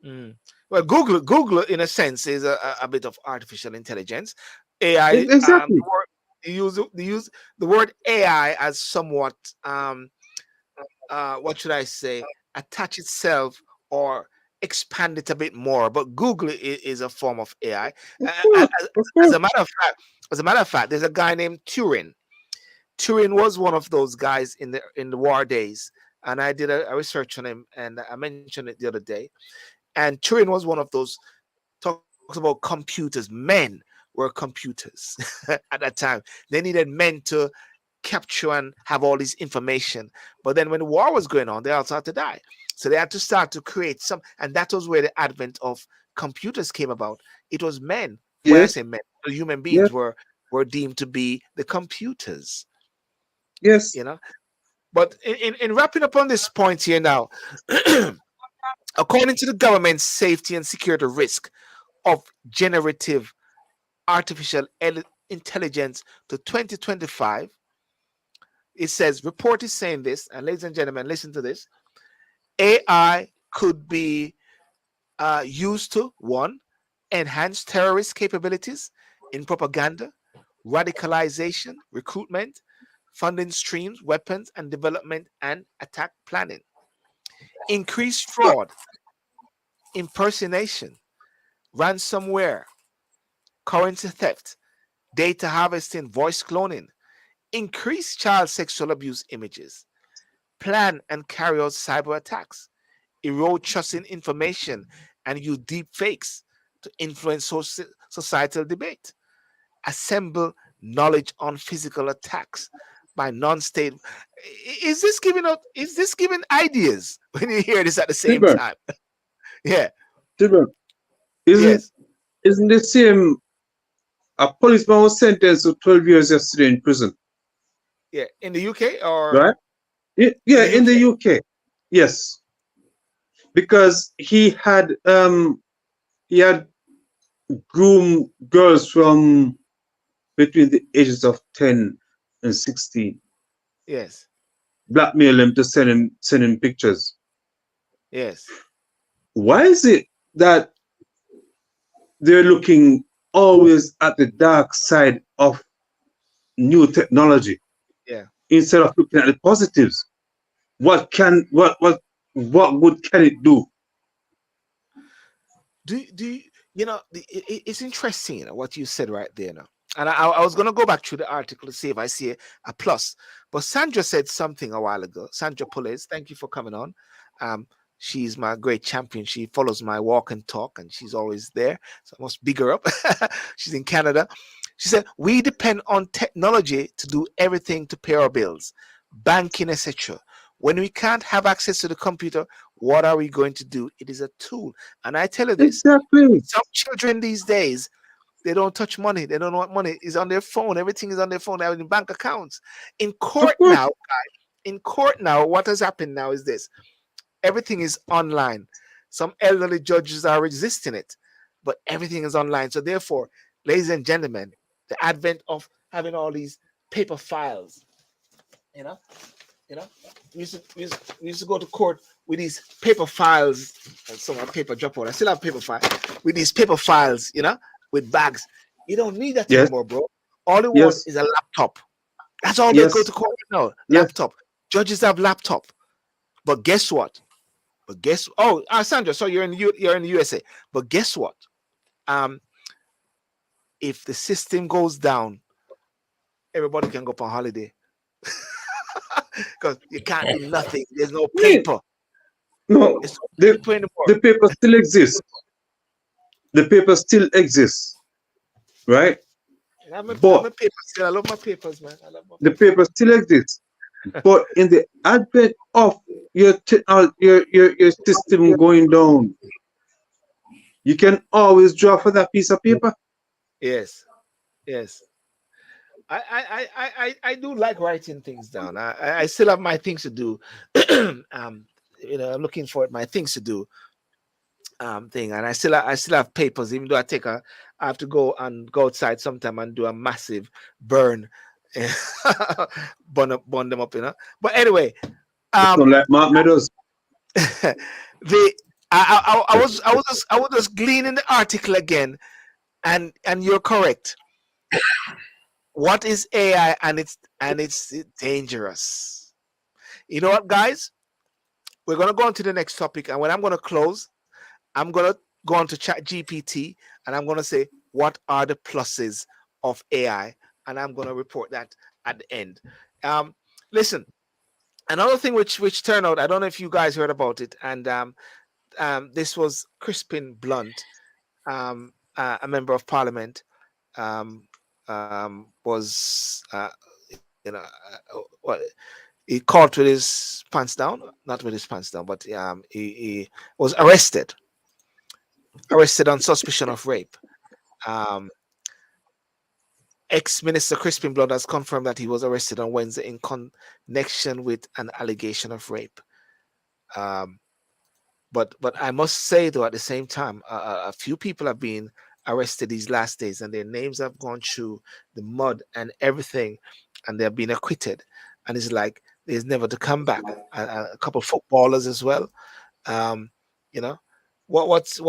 Mm. Well, Google, in a sense, is a bit of artificial intelligence. AI. Exactly. The word AI as somewhat what should I say, attach itself or expand it a bit more. But Google is a form of AI. Of Uh, uh, course. As, Of as course. a matter of fact, there's a guy named Turing. Turing was one of those guys in the war days, and I did a research on him, and I mentioned it the other day. And Turing was one of those talks about computers. Men were computers at that time. They needed men to capture and have all this information. But then when the war was going on, they also had to die. So they had to start to create some, and that was where the advent of computers came about. It was men. When I Yes. say men, the human Yes. beings were deemed to be the computers. Yes. You know. But in wrapping up on this point here now, according to the government's safety and security risk of generative artificial intelligence to 2025, it says, report is saying this, and ladies and gentlemen, listen to this. AI could be used to, one, enhance terrorist capabilities in propaganda, radicalization, recruitment, funding streams, weapons and development, and attack planning, increase fraud, impersonation, ransomware, currency theft, data harvesting, voice cloning, increase child sexual abuse images, plan and carry out cyber attacks, erode trust in information, and use deep fakes to influence societal debate, assemble knowledge on physical attacks by non-state. Is this giving ideas when you hear this at the same Sylbourne, time? Yeah. Sylbourne, isn't Yes. isn't the same? A policeman was sentenced to 12 years yesterday in prison, Yeah. In the UK or right? in Yeah, the in UK? the UK. Yes, because he had groomed girls from between the ages of 10 and 16, Yes. blackmail them to send him pictures. Yes. Why is it that they're looking always at the dark side of new technology Yeah. instead of looking at the positives? What good can it do? It's interesting, what you said right there now. And I was going to go back through the article to see if I see a plus. But Sandra said something a while ago. Sandra Pullez, thank you for coming on. Um, she's my great champion. She follows my walk and talk, and she's always there. So I must big her up. She's in Canada. She said, we depend on technology to do everything to pay our bills, banking, etc. When we can't have access to the computer, what are we going to do? It is a tool. And I tell you this, Exactly. some children these days, they don't touch money. They don't know what money is on their phone. Everything is on their phone. They have in bank accounts. In Of court course. now, what has happened now is this. Everything is online. Some elderly judges are resisting it, but everything is online. So therefore, ladies and gentlemen, the advent of having all these paper files, you know, You know, we used to go to court with these paper files, and some paper drop out. I still have paper file with these paper files, you know, with bags. You don't need that Yes, anymore, bro. All you want yes, is a laptop. That's all they go yes, to court with now. yes. Laptop. Judges have laptop. But guess what? Sandra, so you're in the USA. But guess what? Um, if the system goes down, everybody can go on holiday because you can't do nothing. There's no Me, paper. no, It's no the paper anymore. the paper still exists. The paper still exists, right? I'm But a paper still. I love my papers, man. I love my the papers. paper still exists. But in the advent of your system going down, you can always draw for that piece of paper. Yes, yes. I do like writing things down. I still have my things to do. I'm looking for my things to do thing, and I still have papers. Even though I have to go outside sometime and do a massive burn, burn them up, you know. But anyway, It's not um, like Mark Meadows. the I was just gleaning the article again, and you're correct. What is AI, and it's dangerous. You know what, guys? We're gonna go on to the next topic, and when I'm gonna close, I'm gonna go on to Chat GPT, and I'm gonna say what are the pluses of AI, and I'm gonna report that at the end. Listen, another thing which turned out, I don't know if you guys heard about it, and this was Crispin Blunt, a member of Parliament, was what he caught with his pants down, not with his pants down, but he was arrested on suspicion of rape. Um, Ex-Minister Crispin Blunt has confirmed that he was arrested on Wednesday in connection with an allegation of rape. Um, but I must say, though, at the same time, a few people have been arrested these last days, and their names have gone through the mud and everything, and they've been acquitted. And it's like there's never to come back. A couple of footballers as well. Um, you know, what's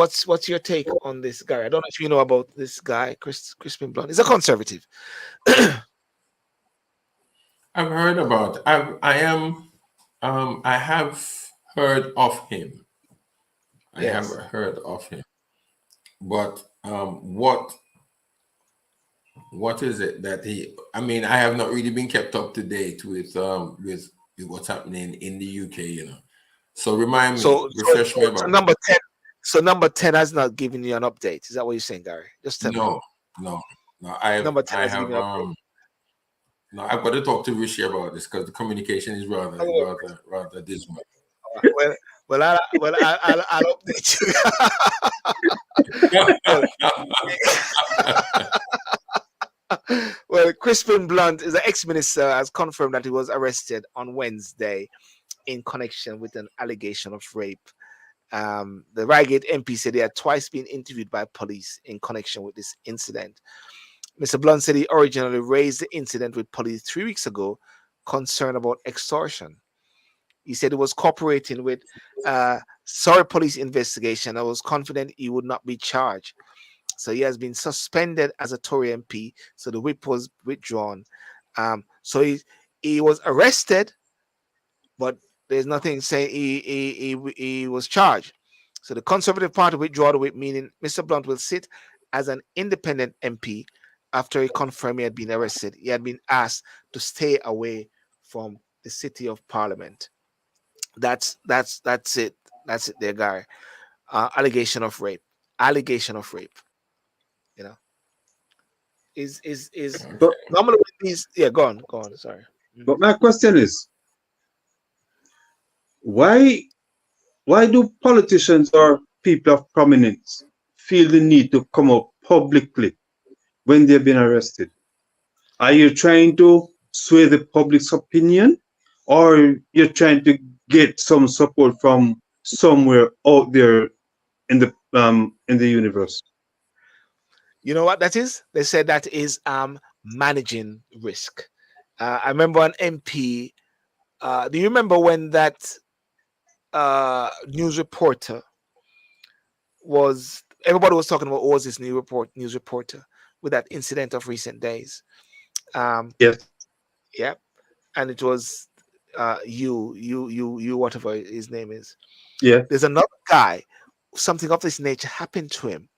your take on this guy? I don't know if you know about this guy, Crispin Blunt. He's a conservative. I've heard about. I am. I have heard of him. I have Yes. heard of him. But what is it that he? I mean, I have not really been kept up to date with what's happening in the UK. You know. So remind me, refresh me So about. number 10. So number 10 has not given you an update. Is that what you're saying, Gary? Just tell me. No, no, no. I have. Number 10 I has given have. you an update. No, I've got to talk to Rishi about this because the communication is Okay. rather dismal. I'll update you. well, well, Crispin Blunt is an ex-minister has confirmed that he was arrested on Wednesday in connection with an allegation of rape. The Reigate MP said he had twice been interviewed by police in connection with this incident. Mr. Blunt said he originally raised the incident with police 3 weeks ago, concerned about extortion. He said he was cooperating with Surrey police investigation. I was confident he would not be charged. So he has been suspended as a Tory MP. So the whip was withdrawn. So he was arrested, but there's nothing saying he was charged. So the Conservative Party withdrew the whip, meaning Mr. Blunt will sit as an independent MP after he confirmed he had been arrested. He had been asked to stay away from the City of Parliament. That's it. That's it there, Gary. Allegation of rape. Allegation of rape. You know, is But normally with these. Yeah, go on. Sorry. but my question is, why why do politicians or people of prominence feel the need to come up publicly when they've been arrested? Are you trying to sway the public's opinion, or you're trying to get some support from somewhere out there in the universe? You know what that is? They said that is managing risk. I remember an MP Do you remember when that news reporter was? Everybody was talking about who was this news reporter with that incident of recent days. Um, Yes. yeah, and it was you, whatever his name is. Yeah. There's another guy. Something of this nature happened to him,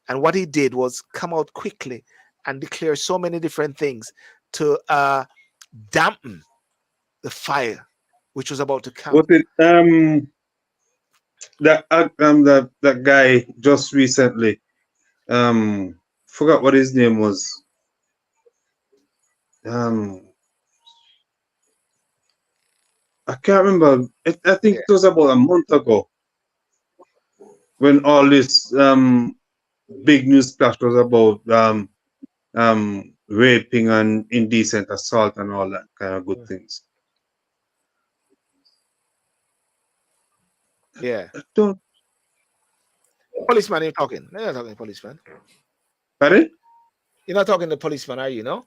and what he did was come out quickly and declare so many different things to dampen the fire which was about to Was come. it that guy just recently? Forgot what his name was. Um, I can't remember. I think Yeah, it was about a month ago when all this big news splash was about raping and indecent assault and all that kind of good things. yeah. I don't. Policeman, you're talking. No, you're not talking policeman. Pardon? You're not talking to policeman, are you? No.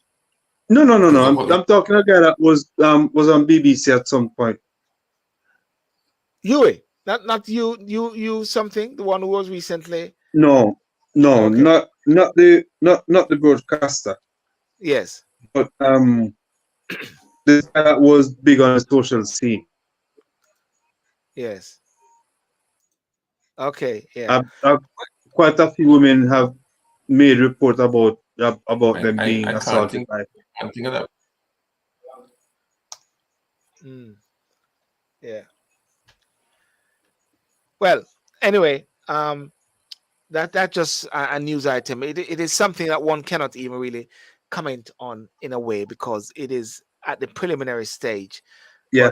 No, no, no, Who's no. the I'm police? talking a guy that was on BBC at some point. You, not you something. The one who was recently. No, no, Okay. not the broadcaster, Yes. but this guy that was big on the social scene. Yes. Okay. Yeah. I've, quite a few women have made report about them being I can't assaulted think. by. Can't think of that. Mm, yeah. Well. Anyway. That just a news item. It is something that one cannot even really comment on in a way because it is at the preliminary stage. Yeah,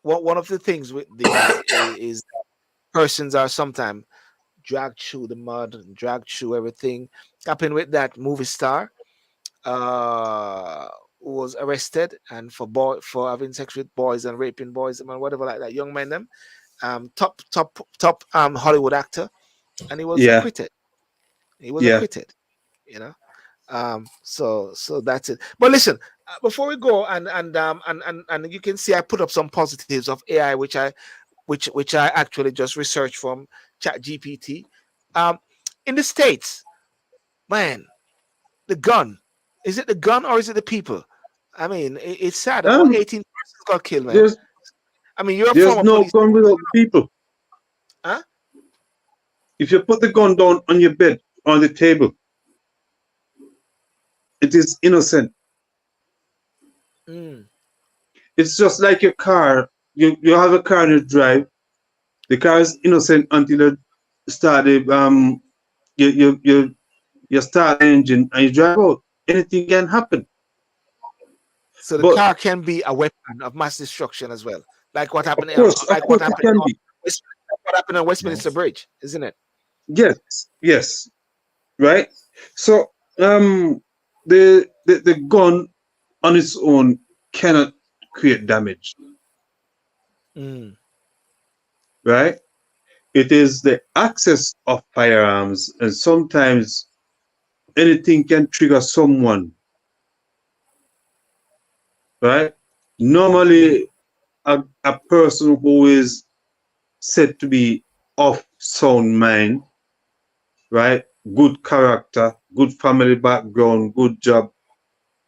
But one of the things with these is persons are sometimes dragged through the mud and dragged through everything. Happened with that movie star uh who was arrested and for having sex with boys and raping boys and whatever like that, young men them, top Hollywood actor, and he was yeah, acquitted. He was yeah. acquitted, you know. So that's it. But listen, before we go, and you can see I put up some positives of AI, which I actually just researched from Chat GPT. Um, in the States, man, the gun, is it the gun or is it the people? I mean, it's sad. About Um, 18 persons got killed, man. there's I mean, you're a there's former no police, gun without the people. huh? If you put the gun down on your bed on the table, it is innocent. Mm, It's just like your car. You have a car and you drive. The car is innocent until you start the you you you you start the engine and you drive out. Anything can happen. so the But car can be a weapon of mass destruction as well, like what happened, of like what course it happened can on be. What happened on Westminster Yes. Bridge, isn't it? Yes, yes, right. So the gun on its own cannot create damage, Mm, right? It is the access of firearms, and sometimes anything can trigger someone, right? mm, Normally, a person who is said to be of sound mind, right? Good character, good family background, good job,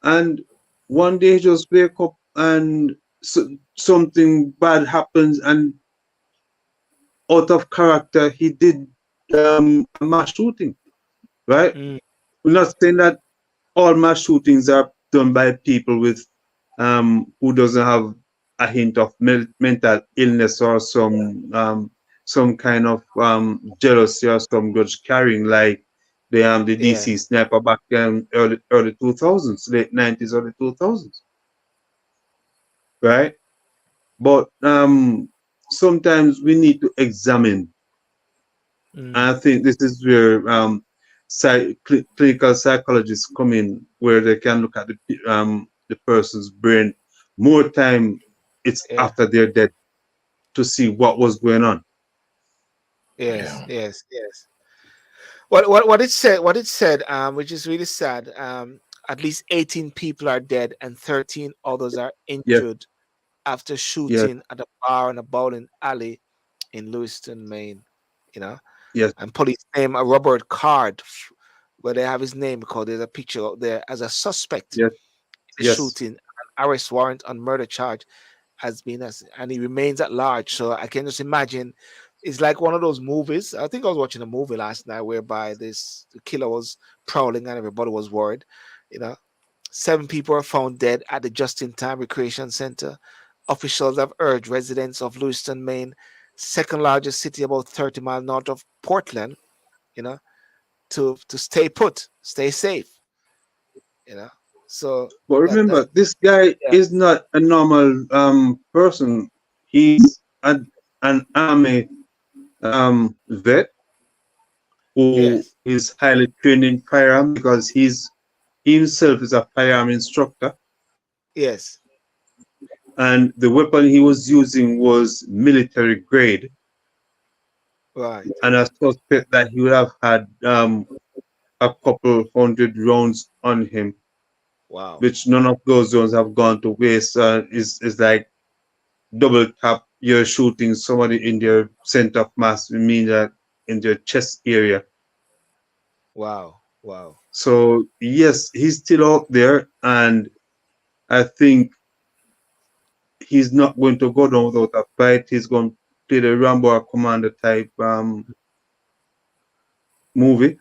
and one day just wake up and something bad happens, and out of character, he did a mass shooting, right? mm, We're not saying that all mass shootings are done by people with who doesn't have a hint of mental illness or some kind of jealousy or some grudge carrying, like the yeah, DC sniper back in early 2000s, late 90s, early 2000s, right? But sometimes we need to examine. mm, And I think this is where clinical psychologists come in, where they can look at the person's brain more time. It's yeah, after they're dead to see what was going on. yes, Yeah. yes, yes. What it said, which is really sad. At least 18 people are dead and 13 others are Yeah, injured after Yes, shooting at a bar and a bowling alley in Lewiston, Maine. You know, yes, and police name a Robert Card, where they have his name because there's a picture out there as a suspect yes, in the yes. shooting. An arrest warrant on murder charge has been, and he remains at large. So I can just imagine it's like one of those movies. I think I was watching a movie last night whereby the killer was prowling and everybody was worried. You know, 7 people are found dead at the Just-in-Time Recreation Center. Officials have urged residents of Lewiston, Maine, second largest city about 30 miles north of Portland, you know, to stay put, stay safe, you know. So But that remember, this guy yeah, is not a normal person. He's an army vet who yes, is highly trained in firearm because he himself is a firearm instructor, yes, and the weapon he was using was military grade. right, And I suspect that he would have had a couple hundred rounds on him, wow, which none of those rounds have gone to waste. Is like double tap. You're shooting somebody in their center of mass, I mean that in their chest area. wow, wow. So yes, he's still out there, and I think he's not going to go down without a fight. He's going to play the Rambo or Commander type movie.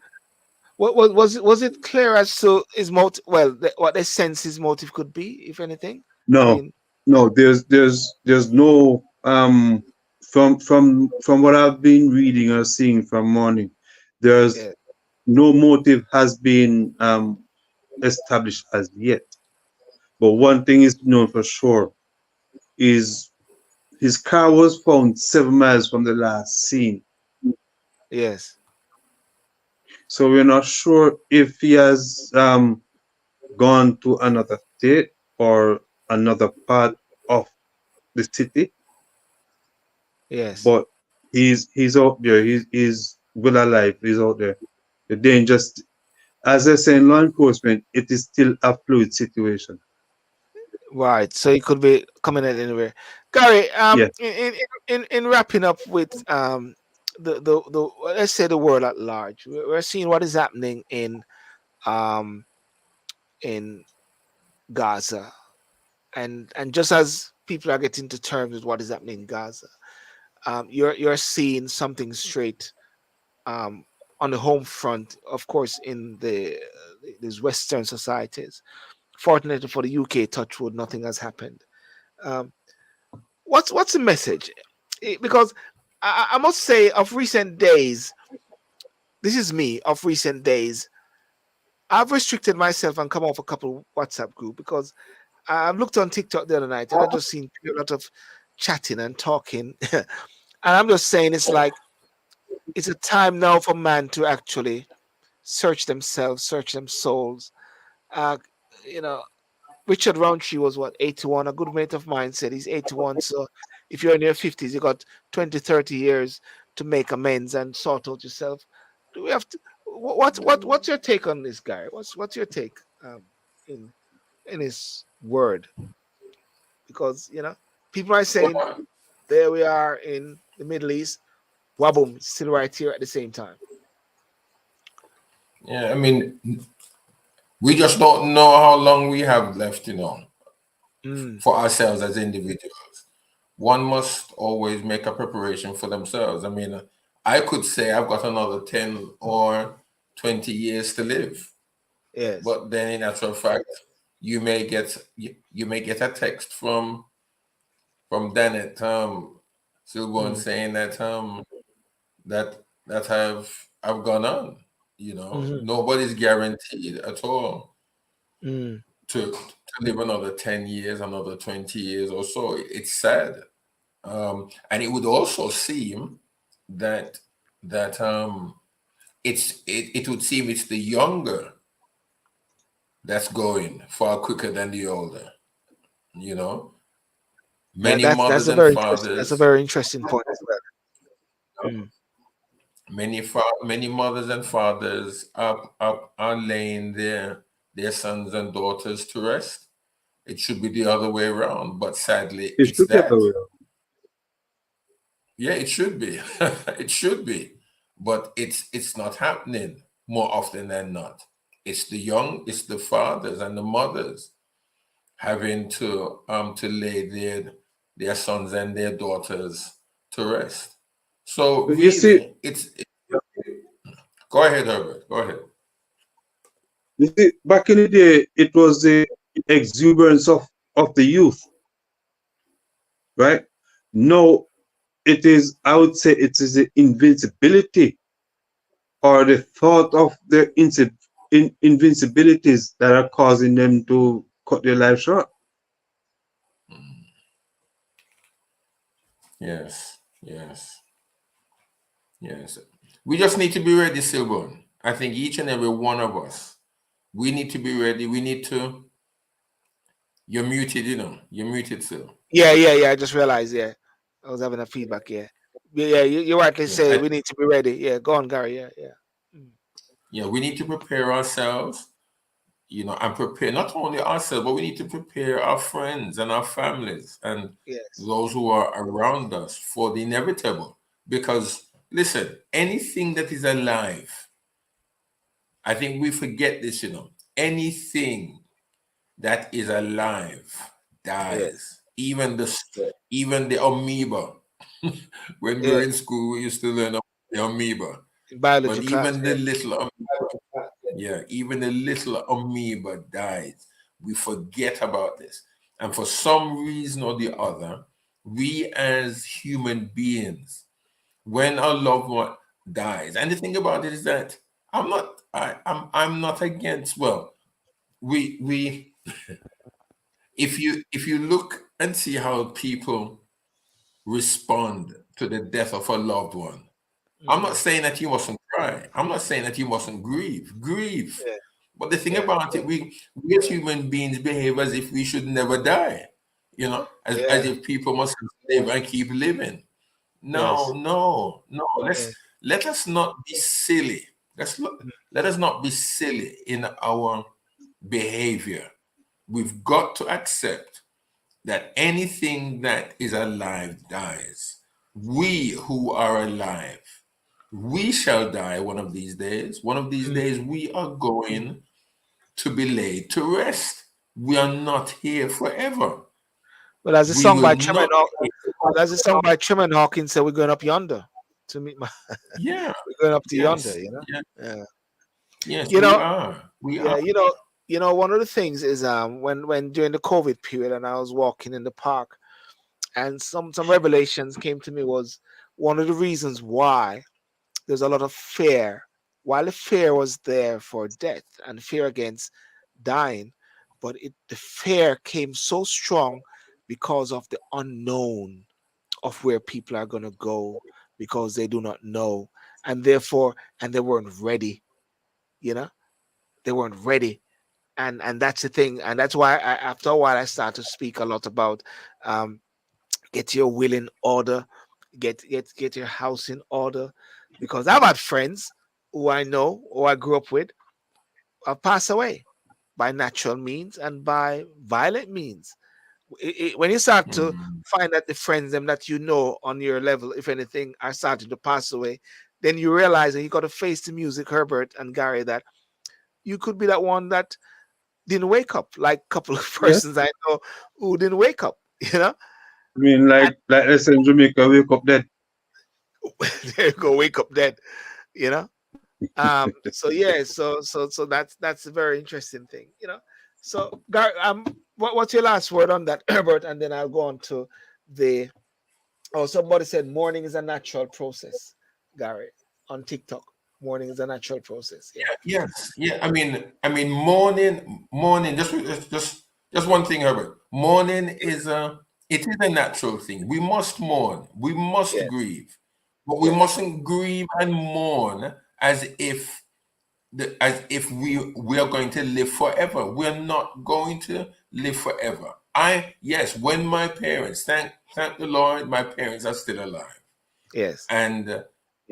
What was it clear as to his motive? Well, what they sense his motive could be, if anything. I No, mean, no, there's no from what I've been reading or seeing from morning, there's yeah, no motive has been established as yet. But one thing is known for sure is his car was found 7 miles from the last scene. yes, So we're not sure if he has gone to another state or another part of the city, yes. but he's out there. He's well alive. He's out there. The danger, as I say in law enforcement, it is still a fluid situation. Right. So it could be coming in anywhere. Gary, Yeah. in wrapping up with the let's say the world at large, we're seeing what is happening um in Gaza, and just as people are getting to terms with what is happening in Gaza, you're seeing something straight um on the home front, of course, in these Western societies. Fortunately for the UK, touch wood, nothing has happened. Um, what's the message? Because I must say, of recent days, this is me. Of recent days, I've restricted myself and come off a couple WhatsApp group because I've looked on TikTok the other night and I just seen a lot of chatting and talking, and I'm just saying it's like it's a time now for man to actually search themselves, search them souls. Uh, you know, Richard Roundtree was what, 81? A good mate of mine said he's 81. So if you're in your 50s, you got 20, 30 years to make amends and sort out yourself. Do we have to? What's your take on this guy? What's your take in in his word? Because people are saying there we are in the Middle East, waboom, still right here at the same time. Yeah, I mean, we just don't know how long we have left, Mm, for ourselves as individuals. One must always make a preparation for themselves. I mean, I could say I've got another 10 or 20 years to live, yes. but then in actual fact, you may get a text from Dennett, Sylbourne, Mm, saying that that have gone on. mm-hmm, Nobody's guaranteed at all mm, to live another 10 years, another 20 years or so. It's sad. And it would also seem that it would seem it's the younger that's going far quicker than the older. You know, that, many that's mothers a and very interesting. That's a fathers, very interesting point as well. Mm, many mothers and fathers are laying their sons and daughters to rest, It should be the other way around, but sadly, It it's should get that. away. Yeah, it should be. It should be, but it's not happening more often than not. It's the young, it's the fathers and the mothers having to lay their sons and their daughters to rest. So You see, really, go ahead, Herbert. Go ahead. back in the day, it was the exuberance of the youth, right? Now it is, I would say, it is the invincibility or the thought of the invincibilities that are causing them to cut their life short. Yes, yes, yes. We just need to be ready, Sylbourne. I think each and every one of us, we need to be ready. We need to. You're muted, You're muted, Sil. Yeah, yeah, yeah. I just realized. Yeah, I was having a feedback. Yeah, yeah. You rightly Yeah, say we need to be ready. Yeah, go on, Gary. Yeah, yeah. Mm. yeah. We need to prepare ourselves, and prepare not only ourselves, but we need to prepare our friends and our families and Yes, those who are around us for the inevitable. Because listen, anything that is alive, I think we forget this. Anything that is alive yes, dies. Even the amoeba. When we were yes. in school, we used to learn about the amoeba. In But biology class. even the Yeah, little yeah, even the little amoeba dies. We forget about this. And for some reason or the other, we as human beings, when our loved one dies, and the thing about it is that I'm not against, well, we if you look and see how people respond to the death of a loved one, I'm not mm, saying that you mustn't cry. I'm not saying that you mustn't grieve. Grieve. yeah, But the thing yeah, about it, we as human beings behave as if we should never die. As yeah. if people must live and keep living. No, Yes, no, no. yes, Let us not be silly. mm, Let us not be silly in our behavior. We've got to accept that anything that is alive dies. We who are alive, we shall die one of these days. One of these mm. days, we are going to be laid to rest. We are not here forever. Well, there's a We song will by Truman. not. There's a song by Truman Hawkins. So we're going up yonder to meet my. Yeah, We're going up to yonder. yes, yeah, Yeah. yes, You we know. are. We are. Yeah. One of the things is when during the COVID period and I was walking in the park and some revelations came to me was one of the reasons why there's a lot of fear. While the fear was there for death and fear against dying, but the fear came so strong because of the unknown of where people are going to go because they do not know, and therefore and they weren't ready. You know, they weren't ready, and that's the thing, and that's why after a while I start to speak a lot about um, get your will in order, get your house in order, because I've had friends who I know or I grew up with have passed away by natural means and by violent means. When you start to Mhm. find that the friends them that you know on your level, if anything, are starting to pass away, then you realize that you got to face the music, Herbert and Gary, that you could be that one that didn't wake up, like a couple of Yeah. persons I know who didn't wake up, you know, I mean, and like let's say in Jamaica, wake up dead. there you go, wake up dead, you know. So yeah, so that's a very interesting thing, you know. So Gary, what's your last word on that, Herbert, and then I'll go on to the. Oh, somebody said mourning is a natural process, Gary, on TikTok. Mourning is a natural process. Yeah. Yes, yeah. I mean, mourning. Just one thing, Herbert. Mourning it is a natural thing. We must mourn. We must Yes. grieve, but we Yes. mustn't grieve and mourn as if we are going to live forever. We're not going to live forever. Yes, when my parents, thank the Lord, my parents are still alive, Yes. and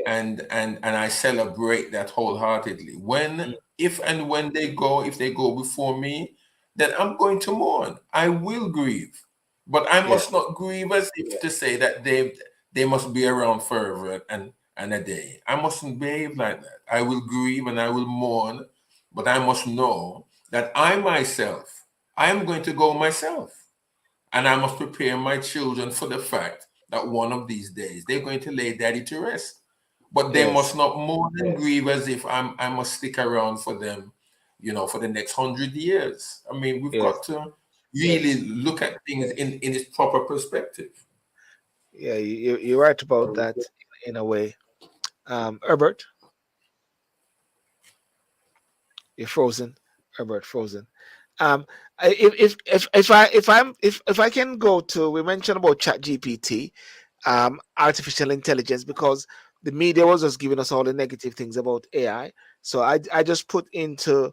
and I celebrate that wholeheartedly. Mm, If and when they go, if they go before me, then I'm going to mourn. I will grieve. But I must not grieve as if to say that they must be around forever and a day. I mustn't behave like that. I will grieve and I will mourn, but I must know that I myself, I am going to go myself. And I must prepare my children for the fact that one of these days they're going to lay daddy to rest. But they must not mourn and grieve as if I must stick around for them, for the next 100 years. I mean, we've got to really look at things in its proper perspective. Yeah, you're right about that in a way. Herbert, you're frozen. Herbert, frozen. If I can go to, we mentioned about Chat GPT, artificial intelligence, because the media was just giving us all the negative things about AI. So I just put into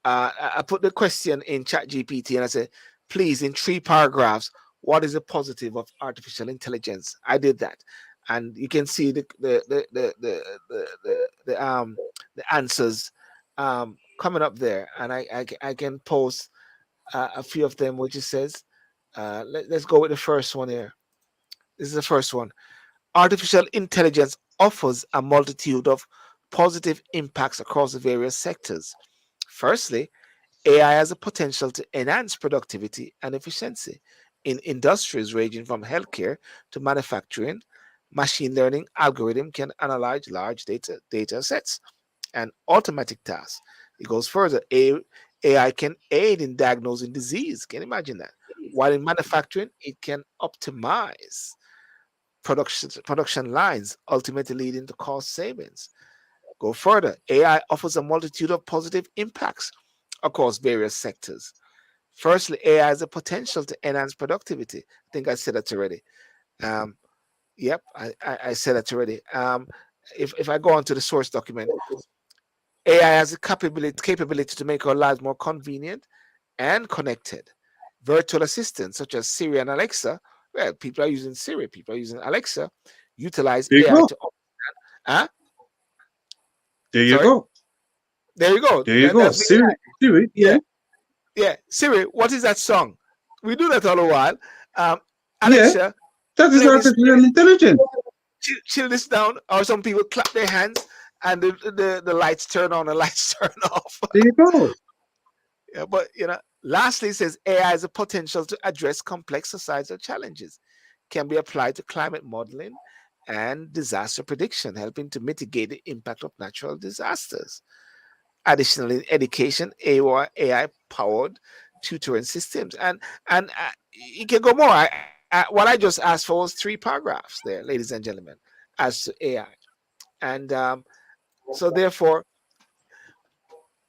I put the question in Chat GPT and I said, please, in 3 paragraphs, what is the positive of artificial intelligence? I did that, and you can see the answers coming up there, and I can post a few of them, which it says, let's go with the first one here. This is the first one. Artificial intelligence offers a multitude of positive impacts across the various sectors. Firstly, AI has a potential to enhance productivity and efficiency in industries ranging from healthcare to manufacturing. Machine learning algorithm can analyze large data sets and automatic tasks. It goes further. AI can aid in diagnosing disease. Can you imagine that? While in manufacturing, it can optimize production lines, ultimately leading to cost savings. Go further. AI offers a multitude of positive impacts across various sectors. Firstly, AI has a potential to enhance productivity. I think I said that already. Yep, I said that already. If I go on to the source document, AI has a capability to make our lives more convenient and connected. Virtual assistants such as Siri and Alexa, well, people are using Siri, people are using Alexa, utilize There you AI go. to huh? There you Sorry? go. There you go. There you go. That's the AI. Siri, Yeah, yeah. yeah. Siri, what is that song? We do that all a while. Yeah. Alexa, That is play this, artificial intelligence. chill this down. Or some people clap their hands and the lights turn on and lights turn off. There you go. Yeah, but lastly, it says AI has a potential to address complex societal challenges, can be applied to climate modeling and disaster prediction, helping to mitigate the impact of natural disasters. Additionally, in education, AI powered tutoring systems, and you can go more. What I just asked for was 3 paragraphs there, ladies and gentlemen, as to AI, and so therefore,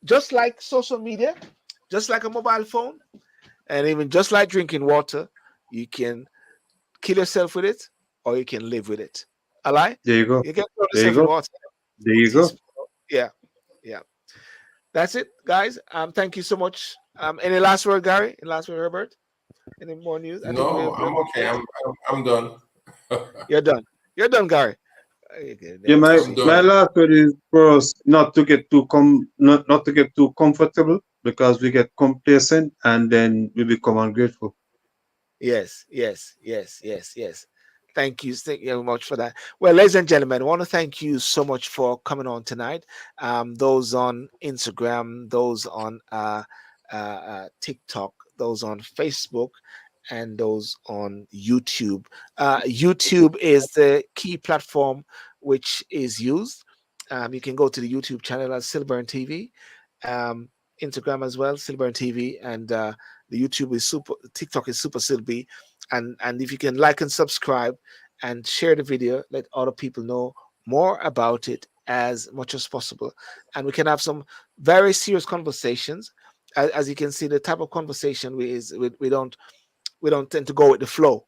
just like social media, just like a mobile phone, and even just like drinking water, you can kill yourself with it or you can live with it. Ally? There you go. You can throw There you yourself in go. water. There you go. Yeah, yeah. That's it, guys. Thank you so much. Any last word, Gary? Any last word, Herbert? Any more news? I think No, I'm okay. I'm done. you're done. You're done, Gary. Okay, Yeah, let me I'm see. my done. last word is for us not to get too comfortable because we get complacent and then we become ungrateful. Yes, yes, yes, yes, yes. Thank you very much for that. Well, ladies and gentlemen, I want to thank you so much for coming on tonight. Those on Instagram, those on TikTok, those on Facebook, and those on YouTube. YouTube is the key platform which is used. You can go to the YouTube channel as Sylbourne TV, um, Instagram as well, Sylbourne TV, and the YouTube is super. TikTok is Super Sylby, and if you can like and subscribe and share the video, let other people know more about it as much as possible, and we can have some very serious conversations. As you can see, the type of conversation we don't tend to go with the flow.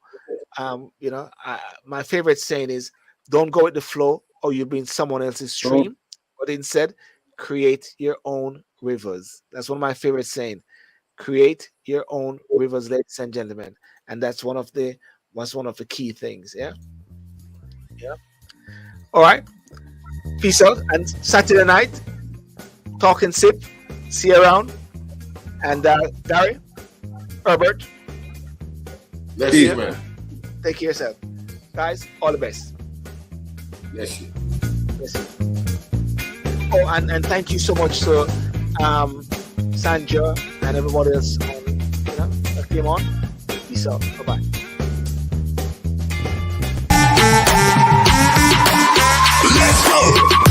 My favorite saying is, "Don't go with the flow, or you'll be in someone else's So stream." But instead, create your own rivers. That's one of my favorite saying. Create your own rivers, ladies and gentlemen, and that's one of the key things. Yeah, yeah. All right. Peace out. And Saturday night, talk and sip. See you around. And Gary, Herbert, Bless Peace. you, man. take care of yourself. Guys, all the best. Bless you. Yes. Oh, and thank you so much to Sandra and everybody else that came on. Peace out. Bye-bye. Let's go.